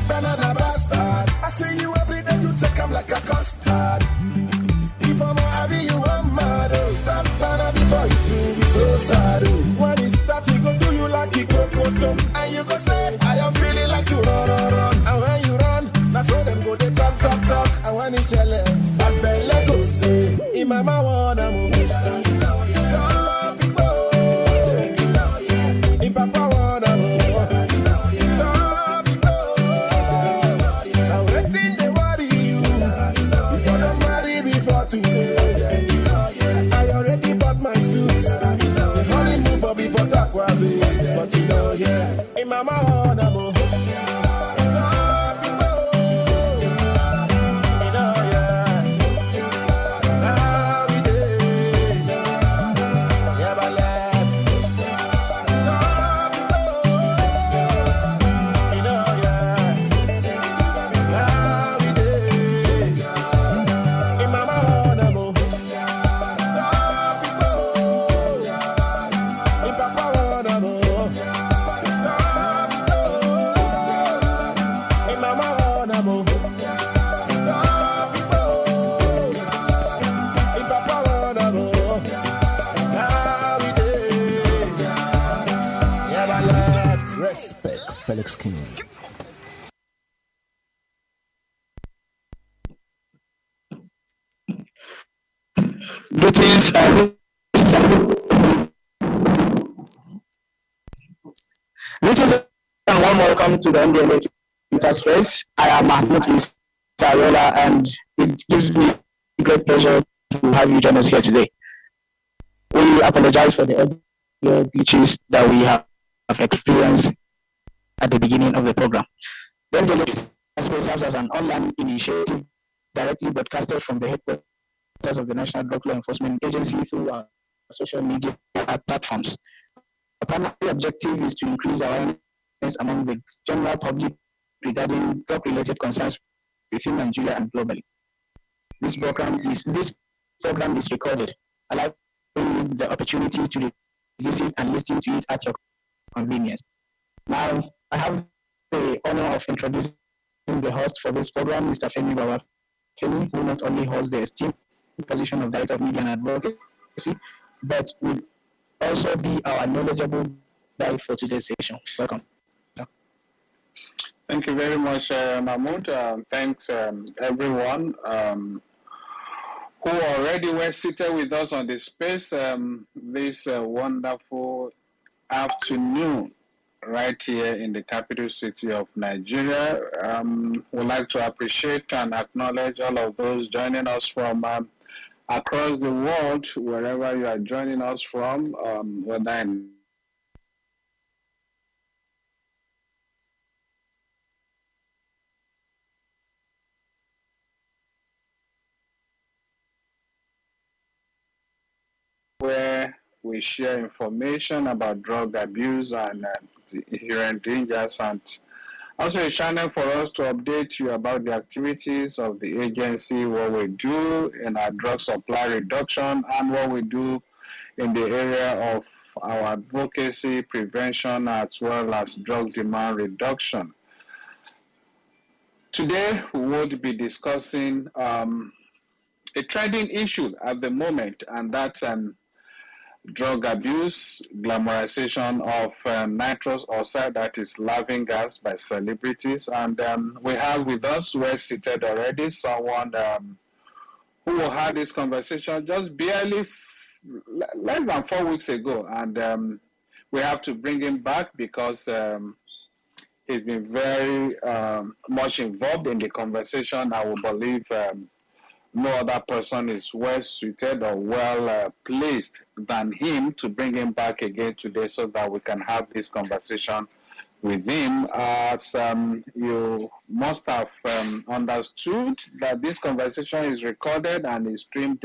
banana bastard. I see you every day, you take 'em like a custard. If I'm happy, you want mad. Stop banana before you do me so sad. When it starts, it go do you like a crocodile. And you go say, I am feeling like to run, run, run. And when you run, that's when them go, they talk, talk, talk. And when it's yelling, I bet let go say, in my mouth, wanna move. Stop it, go. In Papa, wanna move. Stop it, go. Now, waiting, they worry you. If you don't marry before today, I already bought my suit. The honeymoon for before Takwabe. But you know, yeah, in my mouth, wanna move. Felix King. Greetings and warm welcome to the NDLA Twitter Space. I am Mahmoud Isarola, and it gives me great pleasure to have you join us here today. We apologize for the audio glitches that we have experienced at the beginning of the program. The NDLA Twitter Space serves as an online initiative directly broadcasted from the headquarters of the National Drug Law Enforcement Agency through our social media platforms. The primary objective is to increase awareness among the general public regarding drug-related concerns within Nigeria and globally. This program is recorded, allowing you the opportunity to visit and listen to it at your convenience. Now, I have the honor of introducing the host for this program, Mr. Femi Babafemi, who not only holds the esteemed position of Director of Media and Advocacy, but will also be our knowledgeable guide for today's session. Welcome. Thank you very much, Mahmoud. Thanks, everyone who already were seated with us on the space this wonderful afternoon right here in the capital city of Nigeria. We'd like to appreciate and acknowledge all of those joining us from across the world, wherever you are joining us from, whether in where we share information about drug abuse and the inherent dangers, and also a channel for us to update you about the activities of the agency, what we do in our drug supply reduction, and what we do in the area of our advocacy, prevention, as well as drug demand reduction. Today, we will be discussing a trending issue at the moment, and that's drug abuse, glamourisation of nitrous oxide, that is laughing gas, by celebrities. And we have with us, we're seated already, someone who had this conversation just barely less than 4 weeks ago. And we have to bring him back because he's been very much involved in the conversation. I will believe no other person is well suited or well placed than him to bring him back again today so that we can have this conversation with him. As you must have understood that this conversation is recorded and is streamed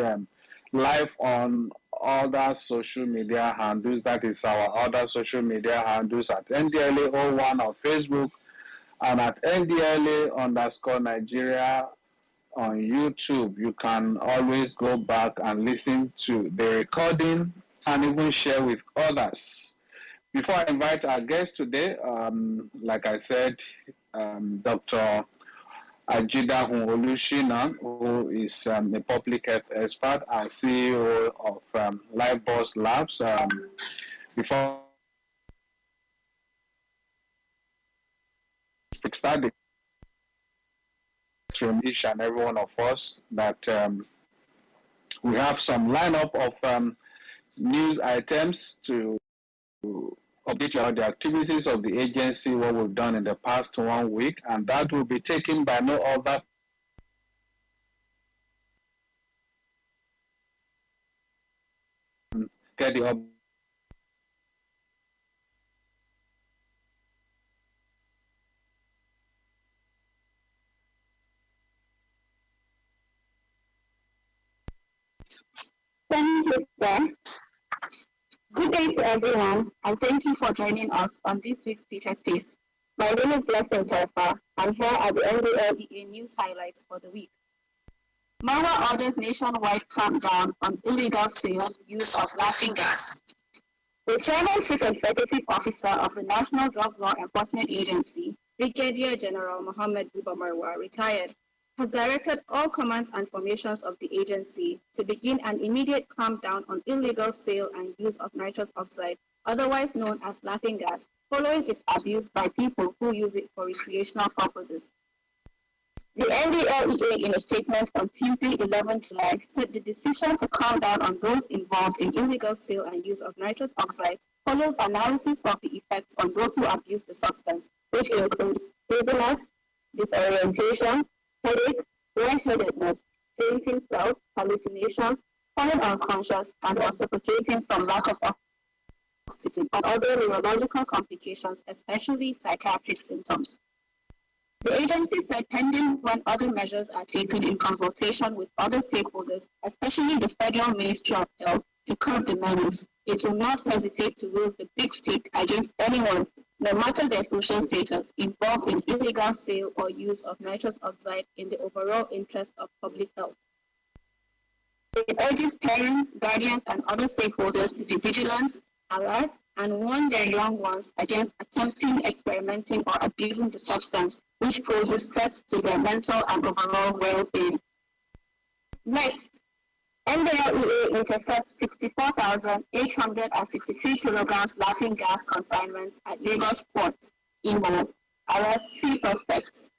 live on other social media handles. That is our other social media handles at NDLA01 on Facebook and at NDLA_Nigeria on YouTube. You can always go back and listen to the recording and even share with others. Before I invite our guest today, like I said, Dr. Ajidahun Olushina, who is a public health expert and CEO of Lifeboss Labs. Before we start the from each and every one of us that we have some lineup of news items to update you on the activities of the agency, what we've done in the past 1 week, and that will be taken by no other get the up. Thank you, sir. Good day to everyone, and thank you for joining us on this week's Feature Space. My name is Blessing Tofa, and here are the NDLEA news highlights for the week. MAWA orders nationwide clampdown on illegal sales use of laughing gas. The Chairman Chief Executive Officer of the National Drug Law Enforcement Agency, Brigadier General Mohammed Buba Marwa, retired, has directed all commands and formations of the agency to begin an immediate clampdown on illegal sale and use of nitrous oxide, otherwise known as laughing gas, following its abuse by people who use it for recreational purposes. The NDLEA, in a statement on Tuesday, 11 July, said the decision to calm down on those involved in illegal sale and use of nitrous oxide follows analysis of the effects on those who abuse the substance, which include dizziness, disorientation, headache, lightheadedness, fainting spells, hallucinations, falling unconscious, and or suffocating from lack of oxygen, and other neurological complications, especially psychiatric symptoms. The agency said pending when other measures are taken in consultation with other stakeholders, especially the Federal Ministry of Health, to curb the menace, it will not hesitate to wield the big stick against anyone, no matter their social status, involved in illegal sale or use of nitrous oxide in the overall interest of public health. It urges parents, guardians, and other stakeholders to be vigilant, alert, and warn their young ones against attempting, experimenting, or abusing the substance, which poses threats to their mental and overall well-being. Next, NDLEA intercepts 64,863 kilograms laughing gas consignments at Lagos Port, Imo, arrests 3 suspects.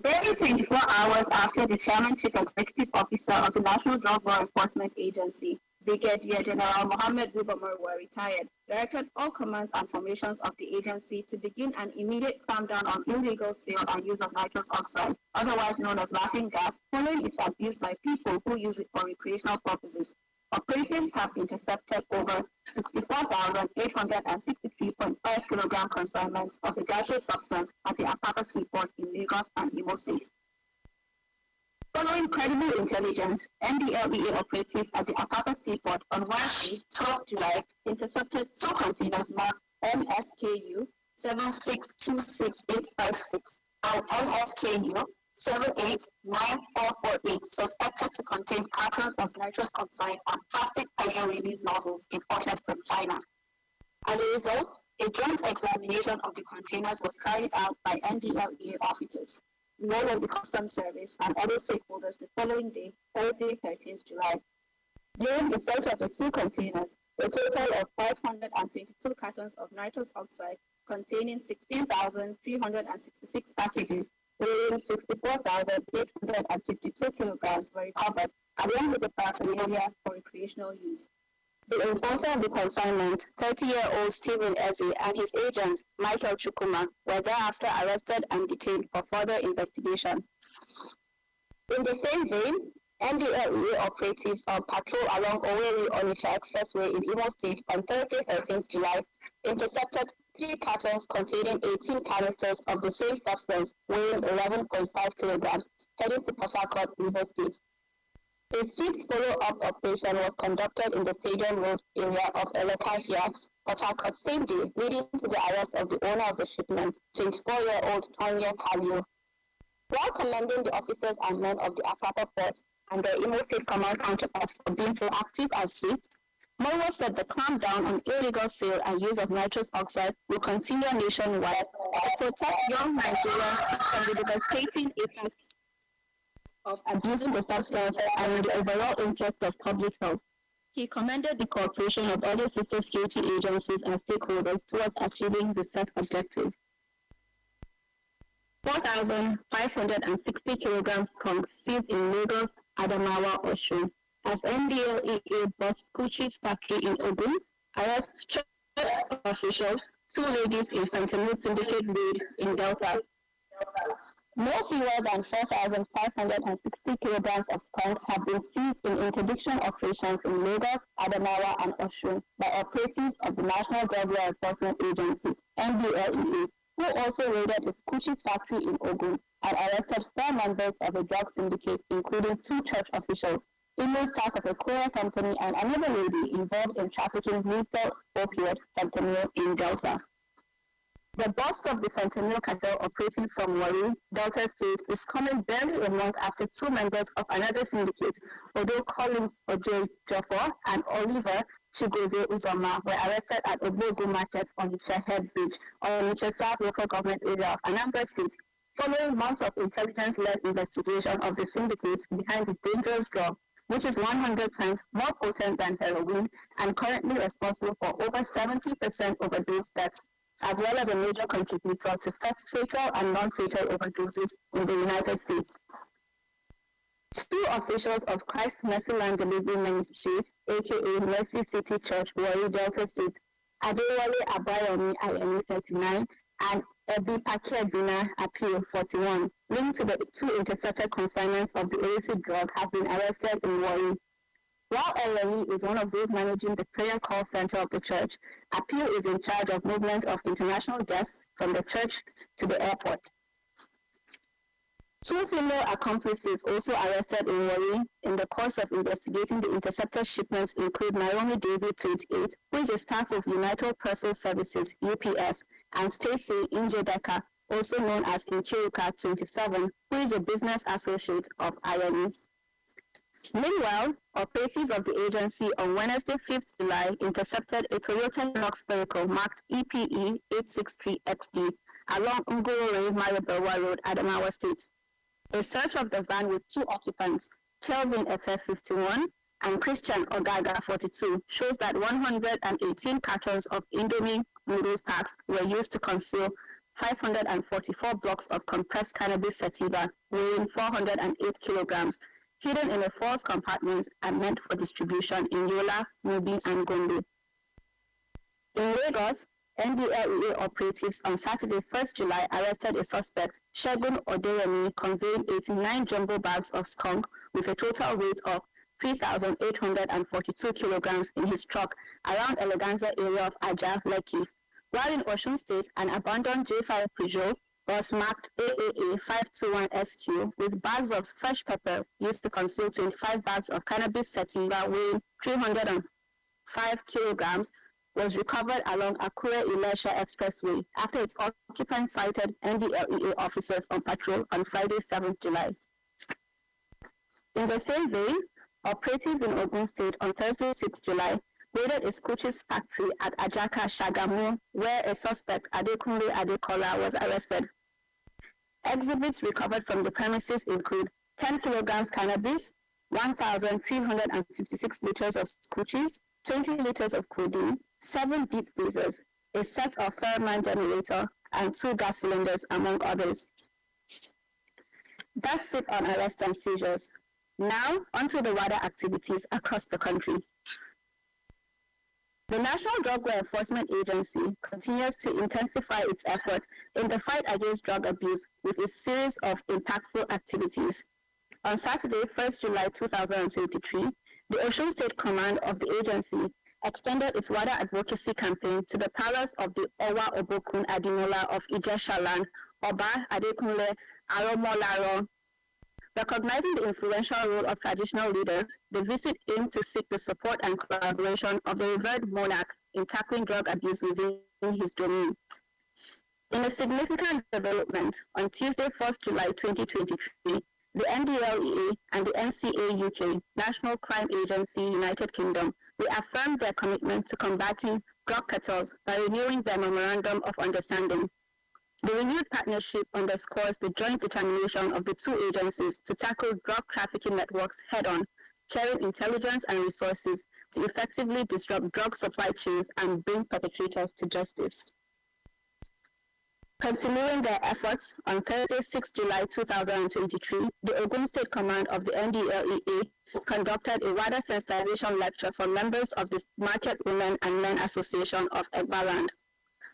Barely 24 hours after the Chairman Chief Executive Officer of the National Drug Law Enforcement Agency, Brigadier General Mohammed Buba Marwa, retired, directed all commands and formations of the agency to begin an immediate clampdown on illegal sale and use of nitrous oxide, otherwise known as laughing gas, following its abuse by people who use it for recreational purposes. Operatives have intercepted over 64,863.5 kilogram consignments of the gaseous substance at the Apapa Seaport in Lagos and Imo State. Following credible intelligence, NDLEA operatives at the Apapa Seaport on Wednesday, 12 July, intercepted 2 containers marked MSKU 7626856 and MSKU 789448, suspected to contain cartons of nitrous oxide and plastic pressure release nozzles imported from China. As a result, a joint examination of the containers was carried out by NDLEA officers, role of the Customs Service, and other stakeholders the following day, Thursday, 13th July. During the search of the 2 containers, a total of 522 cartons of nitrous oxide containing 16,366 packages weighing 64,852 kilograms were recovered, along with the paraphernalia for recreational use. The importer of the consignment, 30-year-old Stephen Eze, and his agent, Michael Chukuma, were thereafter arrested and detained for further investigation. In the same vein, NDLEA operatives on patrol along Owerri-Onitsha Expressway in Imo State on Thursday, 13th July, intercepted 3 cartons containing 18 canisters of the same substance weighing 11.5 kilograms, heading to Port Harcourt, River State. A swift follow-up operation was conducted in the Stadium Road area of Elekahia, Port Harcourt, same day, leading to the arrest of the owner of the shipment, 24-year-old Tonya Kalio. While commending the officers and men of the Apapa Port and their Imo State Command counterparts for being proactive and swift, Mowa said the clampdown on illegal sale and use of nitrous oxide will continue nationwide to protect young Nigerians from the devastating effects of abusing the substance and in the overall interest of public health. He commended the cooperation of other sister security agencies and stakeholders towards achieving the set objective. 4,560 kilograms skunk seized in Lagos, Adamawa, Osun, as NDLEA busts Kuchi's factory in Ogun, arrests church officials, 2 ladies in fentanyl syndicate raid in Delta. No fewer than 4,560 kilograms of skunk have been seized in interdiction operations in Lagos, Adamawa, and Osun by operatives of the National Drug Law Enforcement Agency, NDLEA, who also raided its Kuchi's factory in Ogun and arrested 4 members of a drug syndicate, including 2 church officials, female staff of a courier company, and another lady involved in trafficking lethal opioid fentanyl in Delta. The bust of the fentanyl cartel operating from Warri, Delta State, is coming barely a month after 2 members of another syndicate, Odo Collins Ojo Joffor and Oliver Chigove Uzoma, were arrested at Ogbogu Market on the Head Bridge on the South local government area of Anambra State, following months of intelligence-led investigation of the syndicate behind the dangerous drug, which is 100 times more potent than heroin and currently responsible for over 70% overdose deaths, as well as a major contributor to fatal and non-fatal overdoses in the United States. 2 officials of Christ Mercy Land Delivery Ministries, aka Mercy City Church, Warri, Delta State, Adewale Abayomi, IME 39, and Ebi Pakiebina, Appeal 41, linked to the 2 intercepted consignments of the illicit drug, have been arrested in Warri. While Eleni is one of those managing the prayer call center of the church, Appeal is in charge of movement of international guests from the church to the airport. 2 female accomplices also arrested in Warri in the course of investigating the intercepted shipments include Naomi David, 28, who is a staff of United Parcel Services, UPS, and Stacey Injedeka, also known as Inchiruka, 27, who is a business associate of IME. Meanwhile, operatives of the agency on Wednesday, 5th July, intercepted a Toyota Hilux vehicle marked EPE 863XD along Ngorore Maribelwa Road, Adamawa State. A search of the van with 2 occupants, Kelvin FF 51 and Christian Ogaga 42, shows that 118 cartons of Indomie noodles packs were used to conceal 544 blocks of compressed cannabis sativa weighing 408 kilograms, hidden in a false compartment and meant for distribution in Yola, Mubi, and Gombe. In Lagos, NDLEA operatives on Saturday, 1st July, arrested a suspect, Shegun Odeyemi, conveying 89 jumbo bags of skunk with a total weight of 3,842 kilograms in his truck around Eleganza area of Aja, Lekki. While in Osun State, an abandoned J5 Peugeot was marked AAA 521SQ with bags of fresh pepper used to conceal 25 bags of cannabis sativa weighing 305 kilograms was recovered along Akure Ilesha Expressway after its occupant cited NDLEA officers on patrol on Friday, 7th July. In the same vein, operatives in Ogun State on Thursday, 6th July, raided a Kuchi's factory at Ajaka, Shagamu, where a suspect, Adekunle Adekola, was arrested. Exhibits recovered from the premises include 10 kilograms cannabis, 1,356 liters of Kuchis, 20 liters of codeine, 7 deep freezers, a set of Fairman generator, and 2 gas cylinders, among others. That's it on arrest and seizures. Now, onto the wider activities across the country. The National Drug Law Enforcement Agency continues to intensify its effort in the fight against drug abuse with a series of impactful activities. On Saturday, 1st July 2023, the Osun State Command of the agency extended its wider advocacy campaign to the palace of the Owa Obokun Adimola of Ijeshaland, Oba Adekunle Aromolaro. Recognizing the influential role of traditional leaders, the visit aimed to seek the support and collaboration of the revered monarch in tackling drug abuse within his domain. In a significant development, on Tuesday, 4th July 2023, the NDLEA and the NCA UK, National Crime Agency, United Kingdom, they affirmed their commitment to combating drug cartels by renewing their Memorandum of Understanding. The renewed partnership underscores the joint determination of the two agencies to tackle drug trafficking networks head-on, sharing intelligence and resources to effectively disrupt drug supply chains and bring perpetrators to justice. Continuing their efforts, on Thursday, 6 July 2023, the Ogun State Command of the NDLEA conducted a wider sensitization lecture for members of the Market Women and Men Association of Egbaland.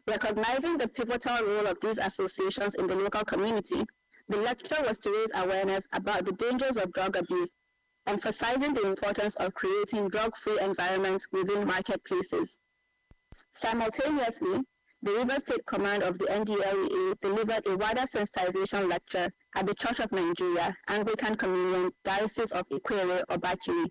Recognizing the pivotal role of these associations in the local community, the lecture was to raise awareness about the dangers of drug abuse, emphasizing the importance of creating drug-free environments within marketplaces. Simultaneously, the Rivers State Command of the NDLEA delivered a wider sensitization lecture at the Church of Nigeria, Anglican Communion, Diocese of Ikwere, Obakiri.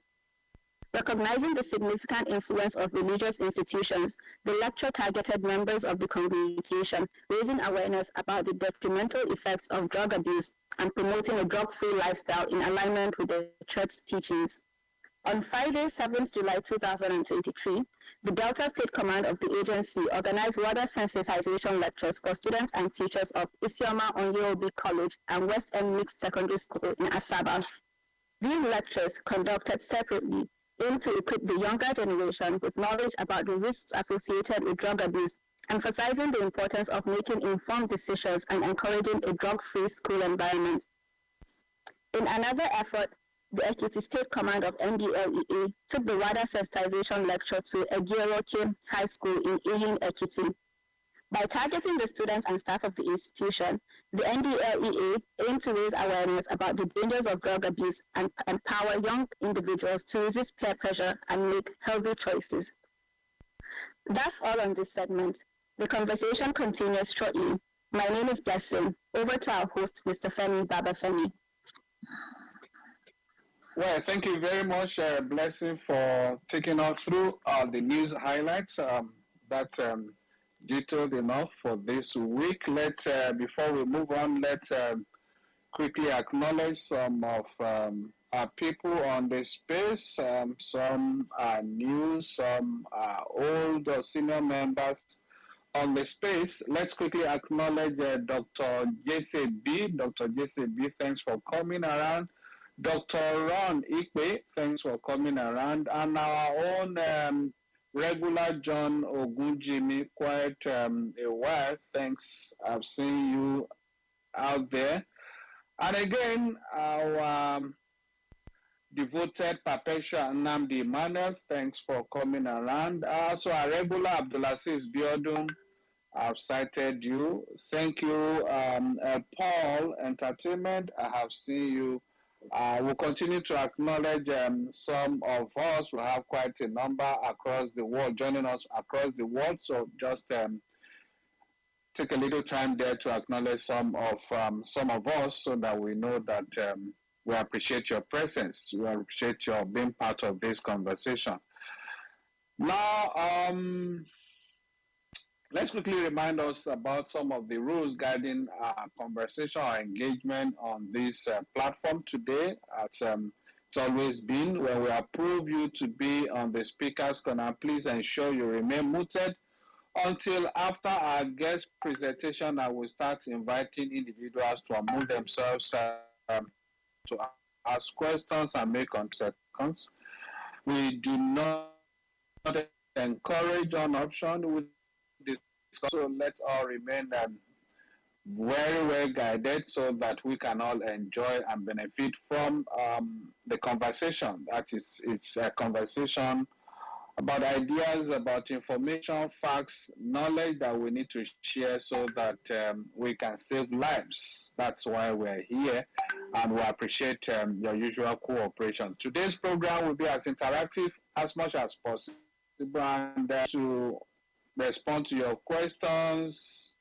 Recognizing the significant influence of religious institutions, the lecture targeted members of the congregation, raising awareness about the detrimental effects of drug abuse and promoting a drug-free lifestyle in alignment with the Church's teachings. On Friday, 7th July 2023, the Delta State Command of the agency organized wider sensitization lectures for students and teachers of Isioma Onyeobi College and West End Mixed Secondary School in Asaba. These lectures, conducted separately, aim to equip the younger generation with knowledge about the risks associated with drug abuse, emphasizing the importance of making informed decisions and encouraging a drug-free school environment. In another effort, the Ekiti State Command of NDLEA took the wider sensitization lecture to Egieroke High School in Ihin, Ekiti. By targeting the students and staff of the institution, the NDLEA aimed to raise awareness about the dangers of drug abuse and empower young individuals to resist peer pressure and make healthy choices. That's all on this segment. The conversation continues shortly. My name is Blessing. Over to our host, Mr. Femi Babafemi. Well, thank you very much, Blessing, for taking us through the news highlights. That's detailed enough for this week. Before we move on, let's quickly acknowledge some of our people on the space. Some are new, some are old or senior members on the space. Let's quickly acknowledge Dr. JCB. Dr. JCB, thanks for coming around. Dr. Ron Ikwe, thanks for coming around. And our own regular John Ogunjimi, quite a while. Thanks, I've seen you out there. And again, our devoted Perpetua Nnamdi Emmanuel, thanks for coming around. Also, our regular Abdulaziz Biodun, I've cited you. Thank you, Paul Entertainment, I have seen you. We'll continue to acknowledge some of us. We have quite a number across the world, joining us across the world. So just take a little time there to acknowledge some of us, so that we know that we appreciate your presence. We appreciate your being part of this conversation. Now, let's quickly remind us about some of the rules guiding our conversation or engagement on this platform today. It's always been, when we approve you to be on the speaker's corner, please ensure you remain muted until after our guest presentation. I will start inviting individuals to unmute themselves to ask questions and make contributions. We do not encourage on option with this, so let's all remain very well guided, so that we can all enjoy and benefit from the conversation. That is, it's a conversation about ideas, about information, facts, knowledge that we need to share, so that we can save lives. That's why we're here, and we appreciate your usual cooperation. Today's program will be as interactive as much as possible, and to respond to your questions.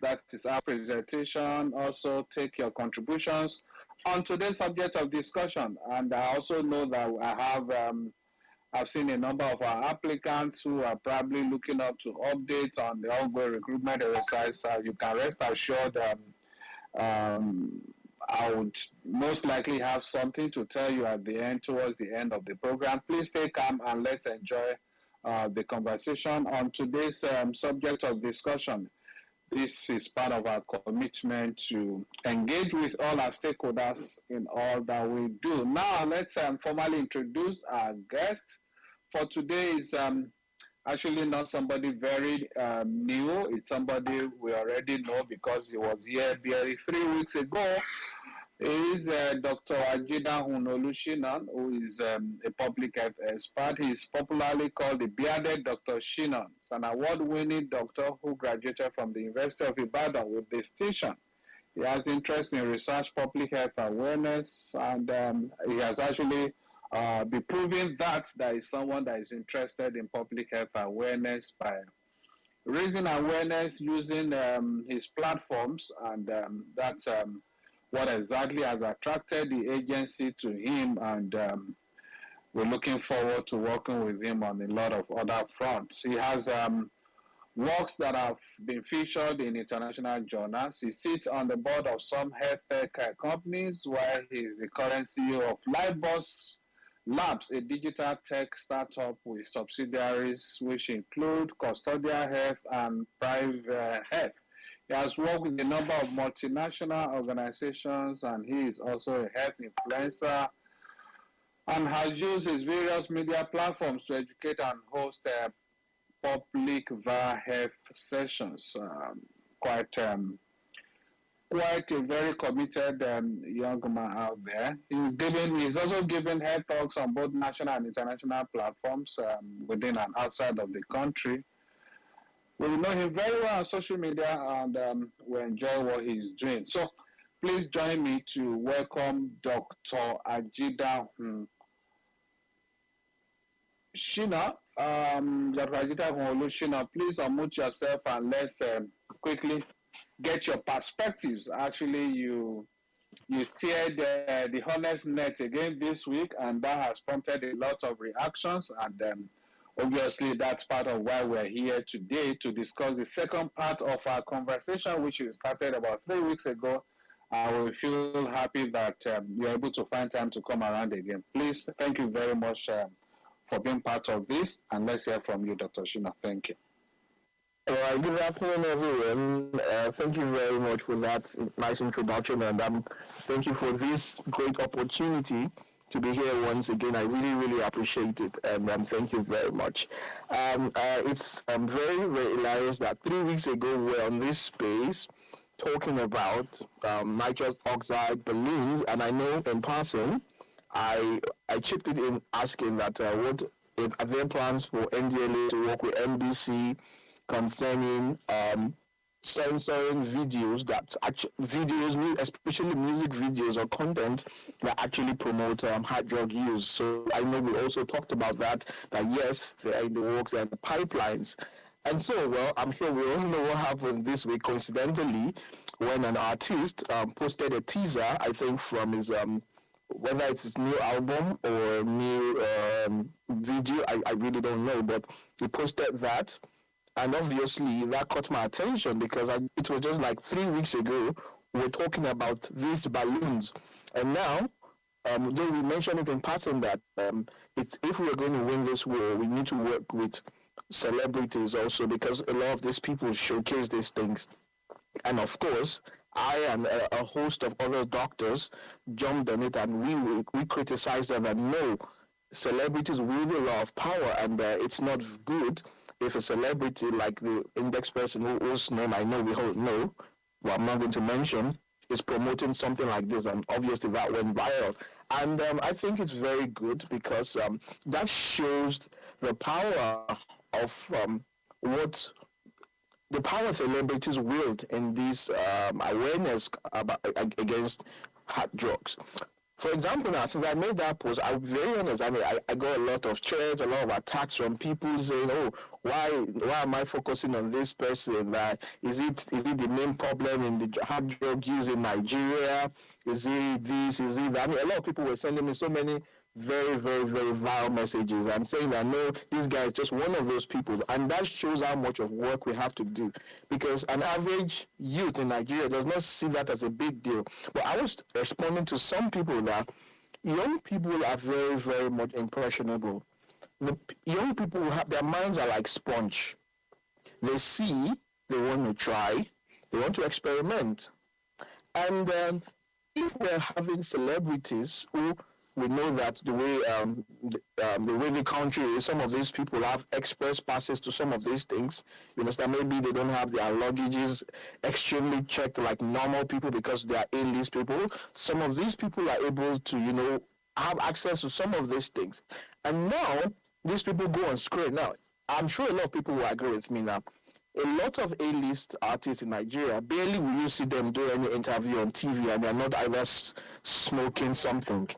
That is our presentation. Also take your contributions on today's subject of discussion. And I also know that I've seen a number of our applicants who are probably looking up to updates on the ongoing recruitment exercise. You can rest assured I would most likely have something to tell you at the end, towards the end of the program. Please stay calm and let's enjoy the conversation on today's subject of discussion. This is part of our commitment to engage with all our stakeholders in all that we do. Now, let's formally introduce our guest for today. Is actually not somebody very new. It's somebody we already know because he was here barely 3 weeks ago. Is Dr. Ajida Hunolushinan, who is a public health expert. He is popularly called the bearded Dr. Shinan. He's an award-winning doctor who graduated from the University of Ibadan with distinction. He has interest in research, public health awareness, and he has actually been proving that there is someone that is interested in public health awareness by raising awareness using his platforms, and that's what exactly has attracted the agency to him, and we're looking forward to working with him on a lot of other fronts. He has works that have been featured in international journals. He sits on the board of some health tech companies, while he is the current CEO of Lightboss Labs, a digital tech startup with subsidiaries which include custodial health and private health. He has worked with a number of multinational organizations, and he is also a health influencer and has used his various media platforms to educate and host public via health sessions. Quite a very committed young man out there. He's also given health talks on both national and international platforms within and outside of the country. We know him very well on social media, and we enjoy what he's doing. So please join me to welcome Dr. Ajida Shina. Dr. Ajida Shina, please unmute yourself and let's quickly get your perspectives. Actually, you steered the honest net again this week, and that has prompted a lot of reactions, and obviously, that's part of why we're here today to discuss the second part of our conversation, which we started about 3 weeks ago. We feel happy that you're able to find time to come around again. Please, thank you very much for being part of this, and let's hear from you, Dr. Shina. Thank you. Good afternoon, everyone. Thank you very much for that nice introduction, and thank you for this great opportunity to be here once again. I really, really appreciate it, and thank you very much. It's very, very hilarious that 3 weeks ago we were on this space talking about nitrous oxide balloons, and I know in passing, I chipped it in asking that are there plans for NDLA to work with NBC concerning censoring videos especially music videos or content that actually promote hard drug use. So I know we also talked about that yes, they're in the works and the pipelines. And so, well, I'm sure we all know what happened this week, coincidentally, when an artist posted a teaser, I think from his, whether it's his new album or new video, I really don't know, but he posted that. And obviously, that caught my attention because it was just like 3 weeks ago, we were talking about these balloons. And now, though we mentioned it in passing that if we're going to win this war, we need to work with celebrities also, because a lot of these people showcase these things. And of course, I and a host of other doctors jumped on it, and we criticized them that no, celebrities wield a lot of power, and it's not good if a celebrity like the index person whose name I know we all know, well, I'm not going to mention, is promoting something like this, and obviously that went viral. And I think it's very good because that shows the power of what the power celebrities wield in this awareness against hard drugs. For example, now, since I made that post, I'll be very honest. I mean, I got a lot of threats, a lot of attacks from people saying, "Oh, why am I focusing on this person? Is it the main problem in the hard drug use in Nigeria? Is it this? Is it that?" I mean, a lot of people were sending me so many very, very, very vile messages and saying that no, this guy is just one of those people. And that shows how much of work we have to do, because an average youth in Nigeria does not see that as a big deal. But I was responding to some people that young people are very, very much impressionable. The young people have, their minds are like sponge. They see, they want to try, they want to experiment. And if we're having celebrities who, we know that the way the country is, some of these people have express passes to some of these things. You understand? Maybe they don't have their luggages extremely checked like normal people because they are A-list people. Some of these people are able to, have access to some of these things. And now these people go on screen. Now, I'm sure a lot of people will agree with me now. A lot of A-list artists in Nigeria, barely will you see them do any interview on TV, and they're not either smoking something.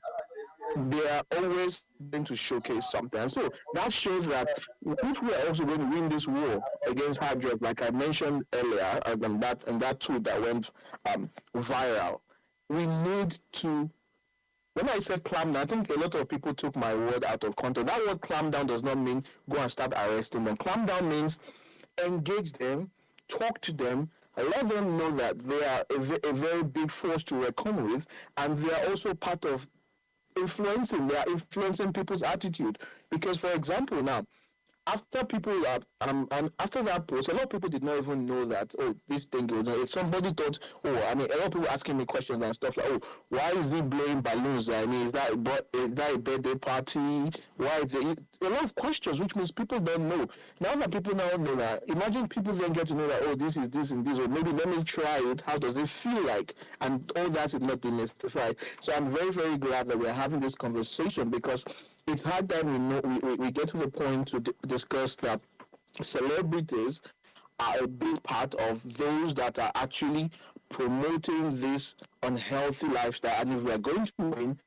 They are always going to showcase something. And so that shows that if we are also going to win this war against hard drugs, like I mentioned earlier, and that tweet that went viral, we need to. When I said clamp down, I think a lot of people took my word out of context. That word clamp down does not mean go and start arresting them. Clamp down means engage them, talk to them, let them know that they are a very big force to reckon with, and they are also part of they are influencing people's attitude. Because, for example, now, after people and after that post, a lot of people did not even know that, oh, this thing goes on. If somebody thought, a lot of people asking me questions and stuff like, oh, why is he blowing balloons? I mean, is that a birthday party? Why is it? A lot of questions, which means people don't know. Now that people now know that, imagine people then get to know that, oh, this is this and this, or maybe let me try it. How does it feel like? And all that is not demystified. So I'm very, very glad that we're having this conversation, because it's hard that we get to the point to discuss that celebrities are a big part of those that are actually promoting this unhealthy lifestyle. And if we are going to win,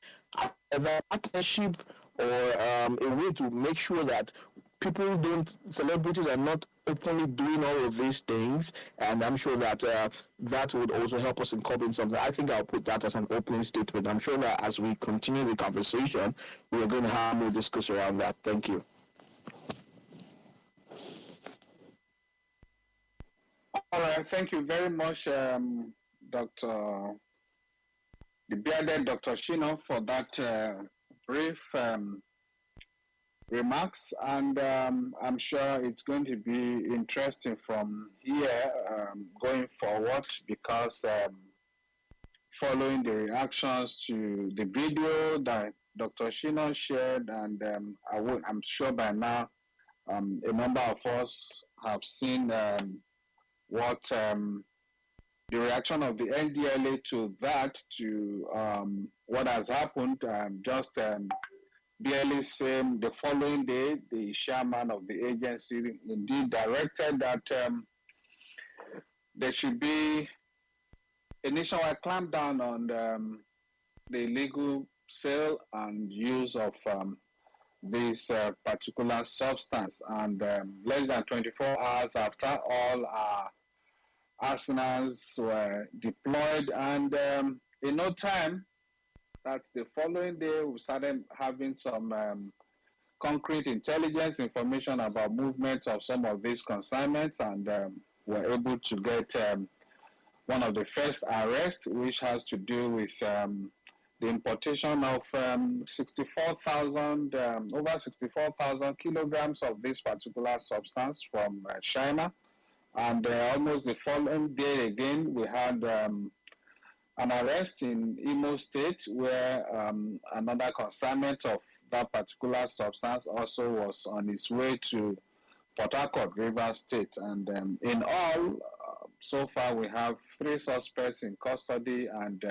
either partnership or a way to make sure that celebrities are not openly doing all of these things, and I'm sure that that would also help us in coping something. I think I'll put that as an opening statement. I'm sure that as we continue the conversation, we're going to have more discussion around that. Thank you. All right, thank you very much, Dr. the bearded Dr. Shino, for that brief remarks, and I'm sure it's going to be interesting from here going forward, because following the reactions to the video that Dr. Shino shared, and I'm sure by now a number of us have seen what the reaction of the NDLA to that, to what has happened, just barely same the following day, the chairman of the agency indeed directed that there should be a nationwide clampdown on the illegal sale and use of this particular substance. And less than 24 hours after, all our arsenals were deployed, and in no time, that's the following day, we started having some concrete intelligence information about movements of some of these consignments, and were able to get one of the first arrests, which has to do with the importation of 64,000, over 64,000 kilograms of this particular substance from China. And almost the following day again, we had an arrest in Imo State, where another consignment of that particular substance also was on its way to Port Harcourt, Rivers State. And in all, so far we have 3 suspects in custody, and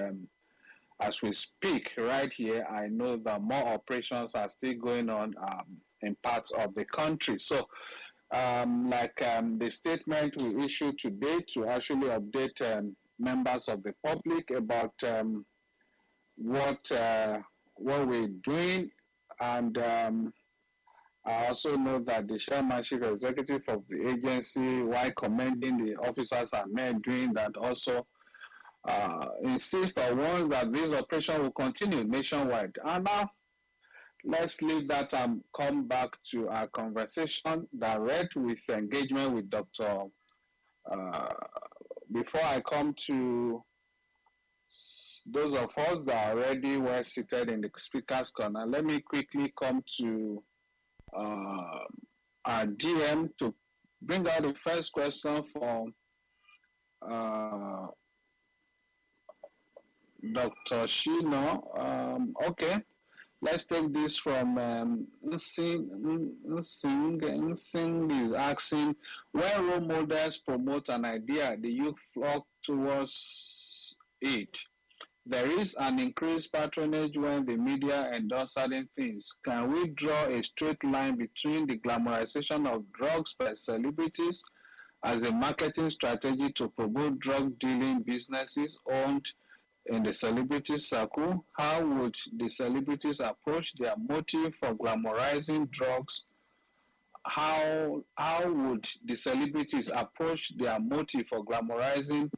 as we speak right here, I know that more operations are still going on in parts of the country. So the statement we issued today to actually update members of the public about what we're doing, and I also know that the chairman, chief executive of the agency, while commending the officers and men doing that, also insist or warns that this operation will continue nationwide. And now, let's leave that and come back to our conversation direct with engagement with Dr. Before I come to those of us that are already were seated in the speaker's corner, let me quickly come to our DM to bring out the first question from Dr. Shino. Okay, let's take this from Nsing is asking, when role models promote an idea, the youth flock towards it. There is an increased patronage when the media endorse certain things. Can we draw a straight line between the glamorization of drugs by celebrities as a marketing strategy to promote drug dealing businesses owned in the celebrity circle? How would the celebrities approach their motive for glamorizing drugs? How would the celebrities approach their motive for glamorizing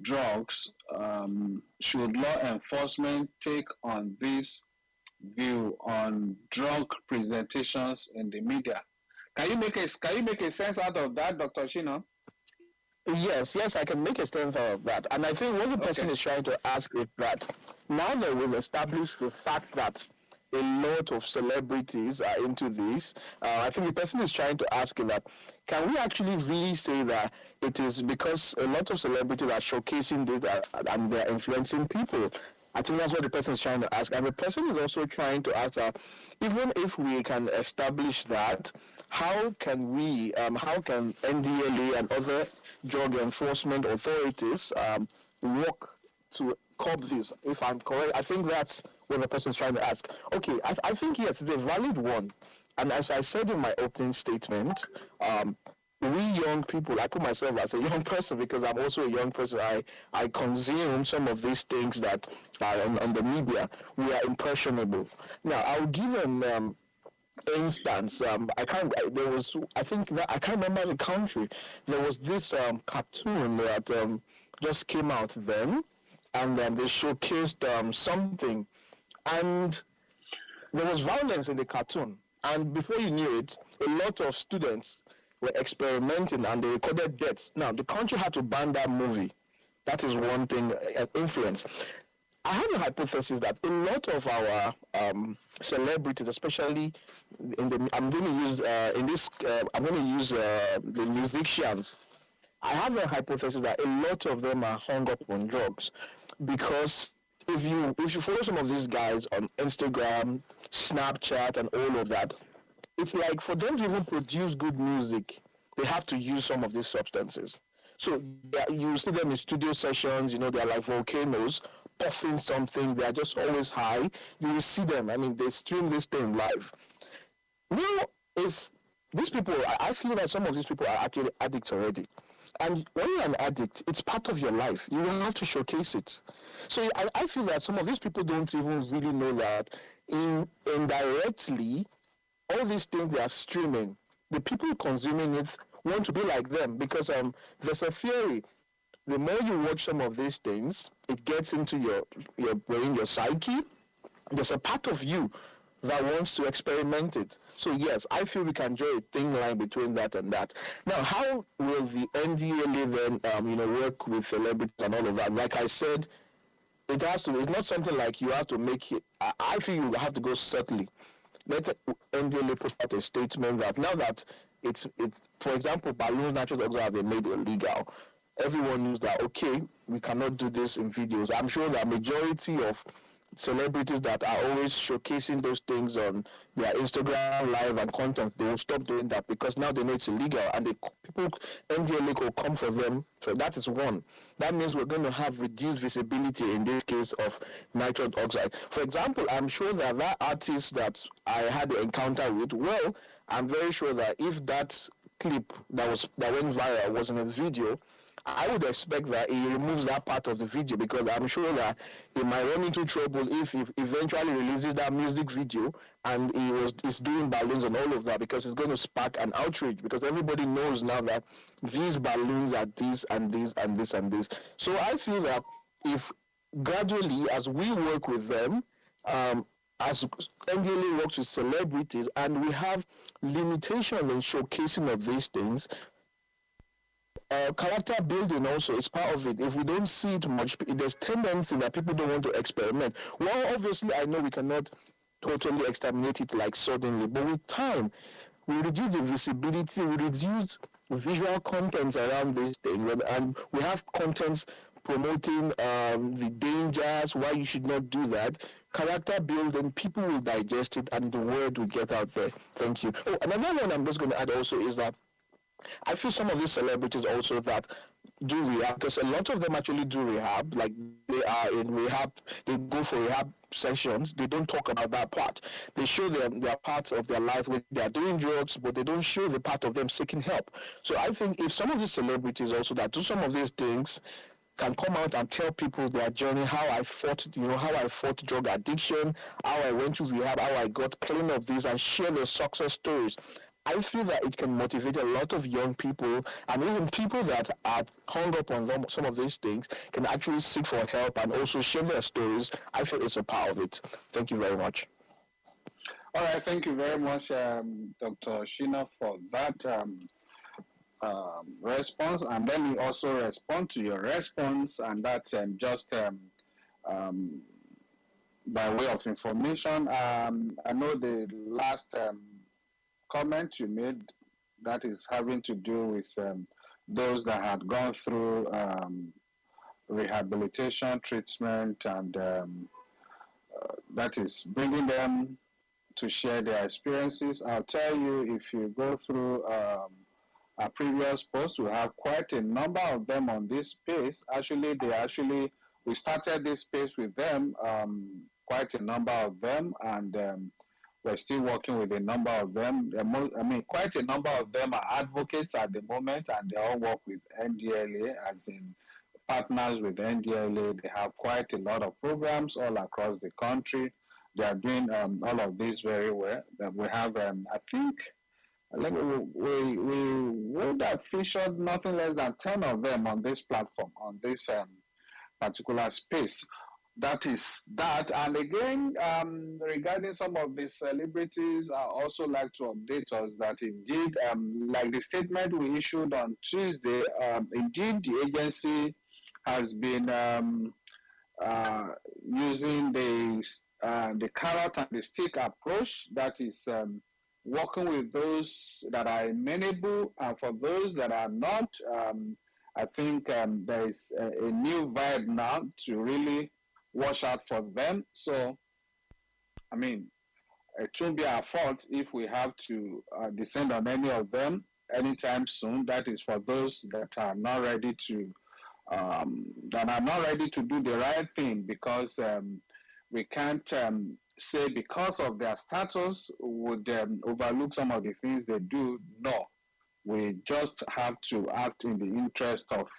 drugs? Should law enforcement take on this view on drug presentations in the media? Can you make a sense out of that, Dr. Shino? Yes, I can make a sense out of that. And I think what the person is trying to ask is that now that we've established the fact that a lot of celebrities are into this, I think the person is trying to ask that, can we actually really say that it is because a lot of celebrities are showcasing this and they're influencing people? I think that's what the person is trying to ask. And the person is also trying to ask, even if we can establish that, how can NDLA and other drug enforcement authorities work to curb this? If I'm correct, I think that's what the person is trying to ask. Okay, I think yes, it's a valid one. And as I said in my opening statement, we young people, I put myself as a young person because I'm also a young person. I consume some of these things that are on the media. We are impressionable. Now, I'll give an instance. I can't remember the country. There was this cartoon that just came out then, and they showcased something, and there was violence in the cartoon. And before you knew it, a lot of students were experimenting and they recorded deaths. Now, the country had to ban that movie. That is one thing, influence. I have a hypothesis that a lot of our celebrities, especially I'm going to use the musicians. I have a hypothesis that a lot of them are hung up on drugs, because if you follow some of these guys on Instagram, Snapchat, and all of that, it's like for them to even produce good music, they have to use some of these substances. So you see them in studio sessions, they're like volcanoes, puffing something, they're just always high. You will see them, they stream this thing live. Now, these people, I feel that some of these people are actually addicts already. And when you're an addict, it's part of your life. You will have to showcase it. So I feel that some of these people don't even really know that indirectly, all these things they are streaming, the people consuming it want to be like them, because there's a theory. The more you watch some of these things, it gets into your brain, your psyche. There's a part of you that wants to experiment it. So yes, I feel we can draw a thin line between that and that. Now, how will the NDLA then, work with celebrities and all of that? Like I said, it's not something like you have to make it. I feel you have to go subtly. Let NDLA put out a statement that now that it's for example, balloons, natural drugs have been made illegal. Everyone knows that, okay, we cannot do this in videos. I'm sure that majority of celebrities that are always showcasing those things on their Instagram live and content, they will stop doing that because now they know it's illegal, and NDLA will come for them. So that is one. That means we're going to have reduced visibility in this case of nitrous oxide. For example, I'm sure that artist that I had the encounter with, well, I'm very sure that if that clip that went viral was in his video, I would expect that he removes that part of the video, because I'm sure that he might run into trouble if he eventually releases that music video and he's doing balloons and all of that, because it's going to spark an outrage, because everybody knows now that these balloons are this and this and this and this. So I feel that if gradually, as we work with them, as NDLA works with celebrities, and we have limitation in showcasing of these things. Character building also is part of it. If we don't see it much, there's tendency that people don't want to experiment. Well, obviously, I know we cannot totally exterminate it like suddenly, but with time, we reduce the visibility, we reduce visual contents around this thing, and we have contents promoting the dangers, why you should not do that. Character building, people will digest it, and the word will get out there. Thank you. Oh, another one I'm just going to add also is that I feel some of these celebrities also that do rehab, because a lot of them actually do rehab, like they are in rehab, they go for rehab sessions, they don't talk about that part. They show their parts of their life where they are doing drugs, but they don't show the part of them seeking help. So I think if some of these celebrities also that do some of these things can come out and tell people their journey, how I fought drug addiction, how I went to rehab, how I got clean of this, and share their success stories. I feel that it can motivate a lot of young people, and even people that are hung up on some of these things can actually seek for help and also share their stories. I feel it's a part of it. Thank you very much. All right, thank you very much, Dr. Shina, for that response, and let me also respond to your response, and that's just by way of information. I know the last comment you made, that is having to do with those that had gone through rehabilitation treatment, and that is bringing them to share their experiences. I'll tell you, if you go through our previous post, we have quite a number of them on this space. We started this space with them, quite a number of them, and we're still working with a number of them. Quite a number of them are advocates at the moment, and they all work with NDLA, as in partners with NDLA. They have quite a lot of programs all across the country. They are doing all of this very well. We have, I think, we would have featured nothing less than 10 of them on this platform, on this particular space. That is that. And again, regarding some of the celebrities, I also like to update us that indeed, like the statement we issued on Tuesday, indeed the agency has been using the carrot and the stick approach. That is working with those that are amenable, and for those that are not, I think there is a new vibe now to really watch out for them. So, I mean, it won't be our fault if we have to descend on any of them anytime soon. That is for those that are not ready to do the right thing, because we can't say because of their status would overlook some of the things they do. No, we just have to act in the interest of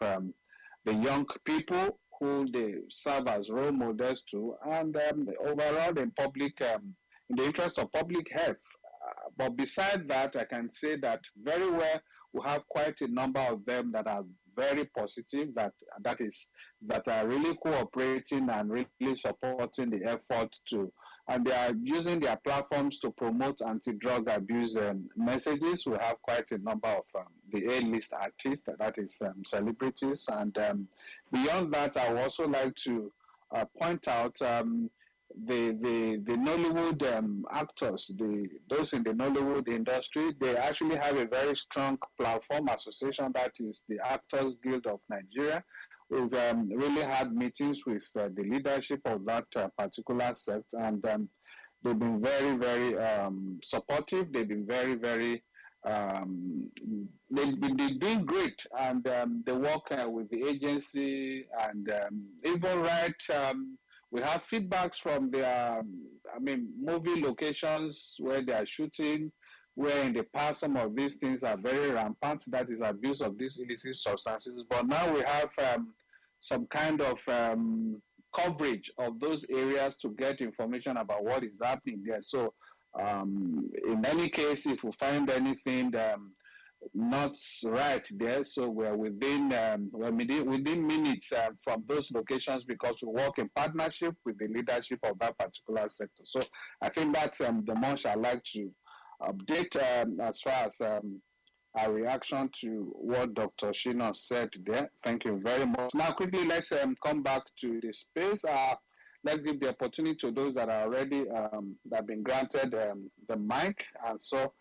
the young people who they serve as role models to, and overall in public, in the interest of public health. But besides that, I can say that very well we have quite a number of them that are very positive, that are really cooperating and really supporting the effort to, and they are using their platforms to promote anti-drug abuse messages. We have quite a number of the A-list artists, that is celebrities, and beyond that, I would also like to point out the Nollywood actors, those in the Nollywood industry. They actually have a very strong platform association, that is the Actors Guild of Nigeria. We've really had meetings with the leadership of that particular sect, and they've been very, very supportive. They've been very, very they've been doing great, and they work with the agency, and even we have feedbacks from their, movie locations where they are shooting, where in the past some of these things are very rampant, that is abuse of these illicit substances. But now we have some kind of coverage of those areas to get information about what is happening there. So in any case, if we find anything, not right there. So we're within minutes from those locations because we work in partnership with the leadership of that particular sector. So I think that's the most I like to update as far as our reaction to what Dr. Shino said there. Thank you very much. Now, quickly, let's come back to the space. Let's give the opportunity to those that are already that have been granted the mic, and so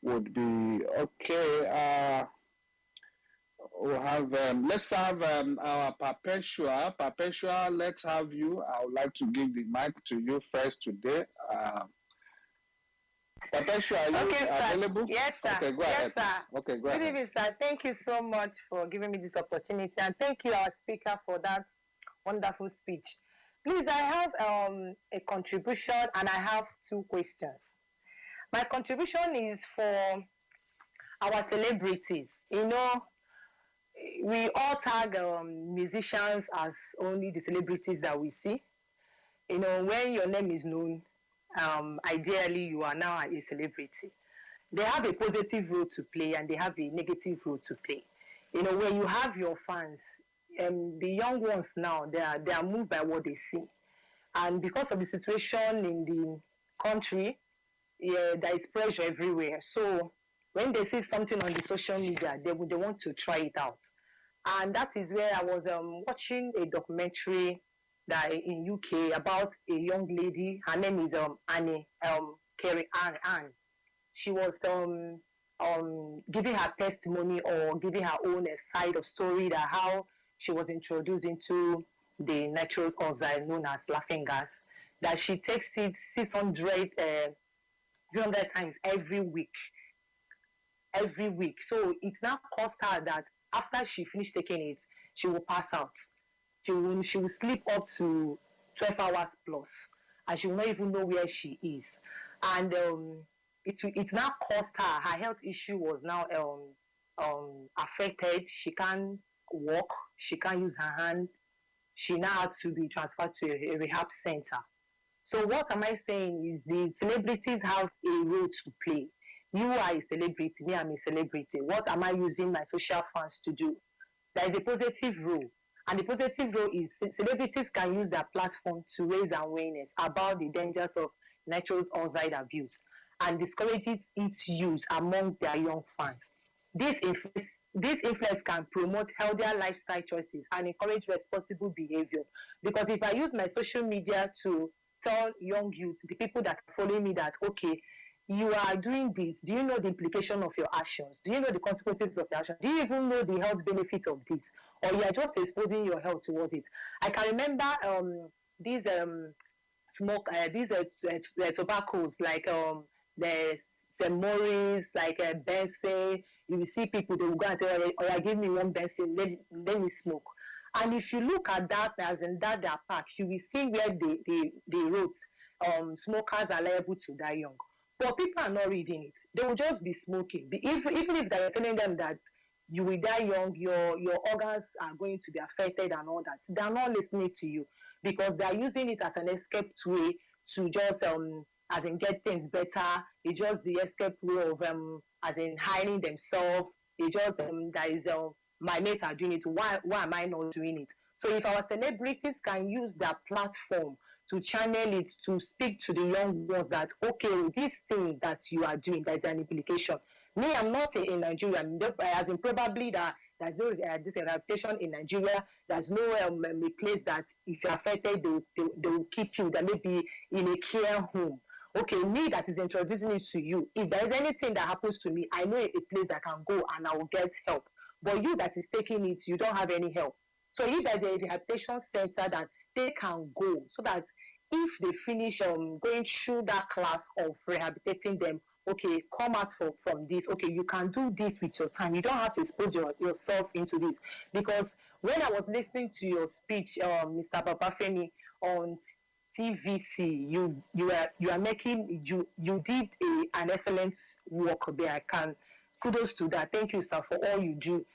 would be okay. We'll have let's have our Perpetua. Perpetua, let's have you. I would like to give the mic to you first today. Perpetua, are you Okay, available? sir. Yes, sir. Okay, go Yes, ahead. sir. Okay, go Good ahead. evening, sir. Thank you so much for giving me this opportunity, and thank you, our speaker, for that wonderful speech. Please, I have a contribution, and I have two questions. My contribution is for our celebrities. You know, we all tag musicians as only the celebrities that we see. You know, when your name is known, ideally you are now a celebrity. They have a positive role to play and they have a negative role to play. You know, when you have your fans, the young ones now, they are moved by what they see. And because of the situation in the country, yeah, there is pressure everywhere. So when they see something on the social media, they want to try it out. And that is where I was watching a documentary that in UK about a young lady. Her name is Annie, Carrie Ann. She was giving her testimony or giving her own side of story that how she was introduced into the natural oxide known as laughing gas. That she takes it 600 times every week. Every week. So it now cost her that after she finished taking it, she will pass out. She will sleep up to 12 hours plus, and she will not even know where she is. And it now cost her. Her health issue was now affected. She can't walk. She can't use her hand. She now had to be transferred to a rehab center. So what am I saying is the celebrities have a role to play. You are a celebrity, me, I'm a celebrity. What am I using my social funds to do? There is a positive role. And the positive role is celebrities can use their platform to raise awareness about the dangers of nitrous oxide abuse and discourage its use among their young fans. This influence can promote healthier lifestyle choices and encourage responsible behavior. Because if I use my social media to tell young youths, the people that are following me, that okay, you are doing this, do you know the implication of your actions? Do you know the consequences of your actions? Do you even know the health benefits of this? Or you are just exposing your health towards it? I can remember these tobaccos like the St. Maurice, like Benson. You will see people, they will go and say, oh, yeah, give me one Benson, let me smoke. And if you look at that, as in that their pack, you will see where they wrote smokers are liable to die young. But people are not reading it. They will just be smoking. Even if they're telling them that you will die young, your organs are going to be affected and all that, they're not listening to you because they're using it as an escape way to just as in get things better. It's just the escape way of as in hiding themselves. It just that is my mates are doing it. Why am I not doing it? So if our celebrities can use their platform to channel it, to speak to the young ones that, okay, this thing that you are doing, there's an implication. Me, I'm not in Nigeria, as in probably that there's no this reputation in Nigeria. There's no a place that if you're affected, they will keep you. They may be in a care home. Okay, me that is introducing it to you. If there is anything that happens to me, I know a place I can go and I will get help. But you that is taking it, you don't have any help. So if there's a rehabilitation center that they can go, so that if they finish going through that class of rehabilitating them, okay, come out from this. Okay, you can do this with your time. You don't have to expose yourself into this. Because when I was listening to your speech, Mr. Babafemi, on TVC, you are making you did an excellent work there. I can kudos to that. Thank you, sir, for all you do.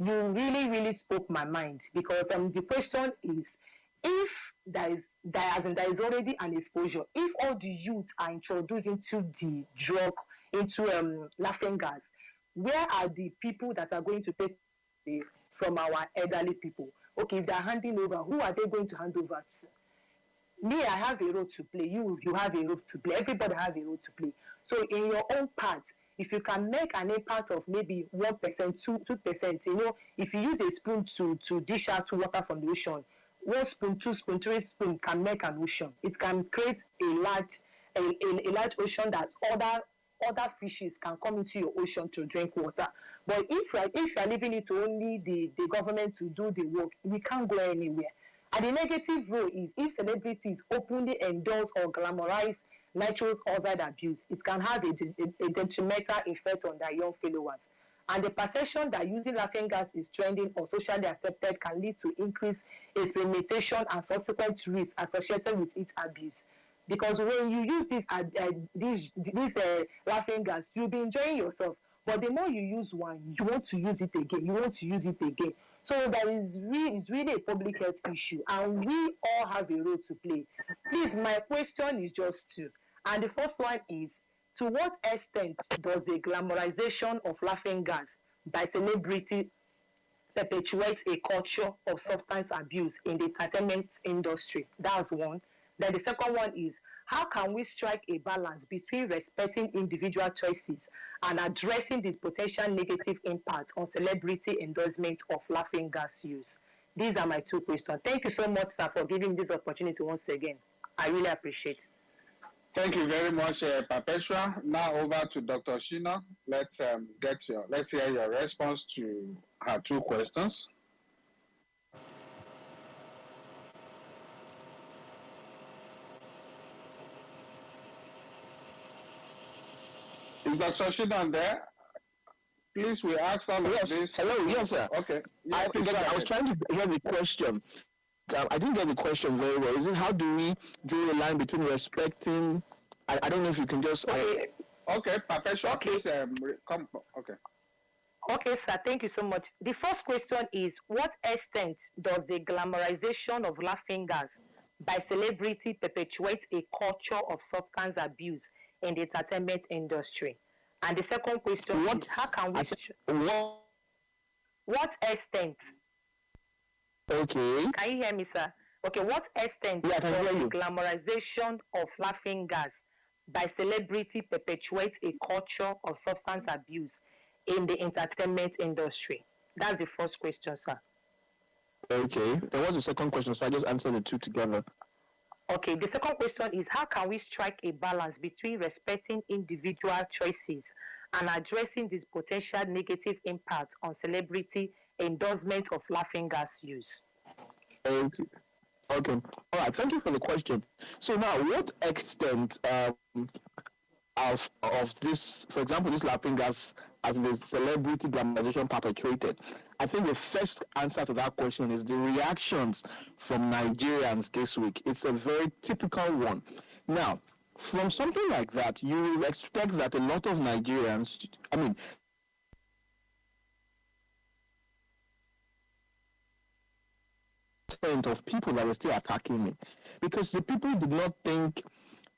You really spoke my mind because the question is, if there is already an exposure, if all the youth are introduced into the drug, into laughing gas, where are the people that are going to take the from our elderly people? Okay, if they're handing over, who are they going to hand over to? Me, I have a role to play. You have a role to play. Everybody have a role to play. So in your own part, if you can make an impact of maybe 1%, 2%, if you use a spoon to dish out water from the ocean, 1 spoon, 2 spoon, 3 spoon can make an ocean. It can create a large ocean that other fishes can come into your ocean to drink water. But if you are leaving it to only the government to do the work, we can't go anywhere. And the negative role is if celebrities openly endorse or glamorize nitrous oxide abuse, it can have a detrimental effect on their young followers. And the perception that using laughing gas is trending or socially accepted can lead to increased experimentation and subsequent risks associated with its abuse. Because when you use this laughing gas, you'll be enjoying yourself. But the more you use one, you want to use it again. You want to use it again. So that is really a public health issue, and we all have a role to play. Please, my question is just two. And the first one is, to what extent does the glamorization of laughing gas by celebrity perpetuate a culture of substance abuse in the entertainment industry? That's one. Then the second one is, how can we strike a balance between respecting individual choices and addressing the potential negative impact on celebrity endorsement of laughing gas use? These are my two questions. Thank you so much, sir, for giving this opportunity once again. I really appreciate it. Thank you very much, Perpetua. Now over to Dr. Shina. Let's hear your response to her two questions. Is Dr. Shidan there? Please, we ask all of this. Hello, yes, sir. Okay. Yeah, I was trying to hear the question. I didn't get the question very well. Is it how do we draw a line between respecting? I don't know if you can just. Okay, Perpetua, please come. Okay. Okay, sir. Thank you so much. The first question is, what extent does the glamorization of laughing gas by celebrity perpetuate a culture of substance abuse in the entertainment industry? And the second question is, how can we... What extent? Okay. Can you hear me, sir? Okay, what extent does the glamorization of laughing gas by celebrity perpetuate a culture of substance abuse in the entertainment industry? That's the first question, sir. Okay. There was a second question, so I just answered the two together. Okay, the second question is, how can we strike a balance between respecting individual choices and addressing this potential negative impact on celebrity endorsement of laughing gas use? Okay. All right. Thank you for the question. So now, what extent of this, for example, this laughing gas as the celebrity glamorization perpetrated? I think the first answer to that question is the reactions from Nigerians this week. It's a very typical one. Now, from something like that, you will expect that a lot of Nigerians, of people that were still attacking me, because the people did not think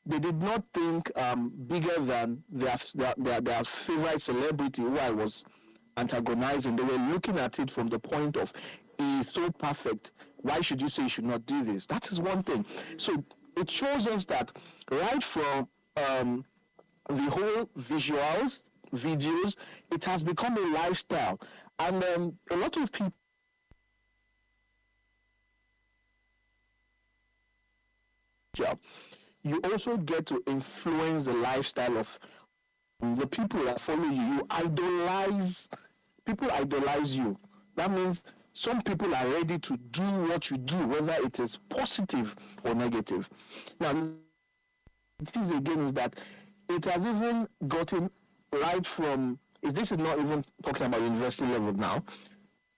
bigger than their favorite celebrity who I was antagonizing. They were looking at it from the point of, he is so perfect, why should you say you should not do this? That is one thing. So it shows us that right from the whole videos, it has become a lifestyle. And a lot of people you also get to influence the lifestyle of the people that follow you. People idolize you. That means some people are ready to do what you do, whether it is positive or negative. Now, the thing again is that it has even gotten right from, this is not even talking about university level now,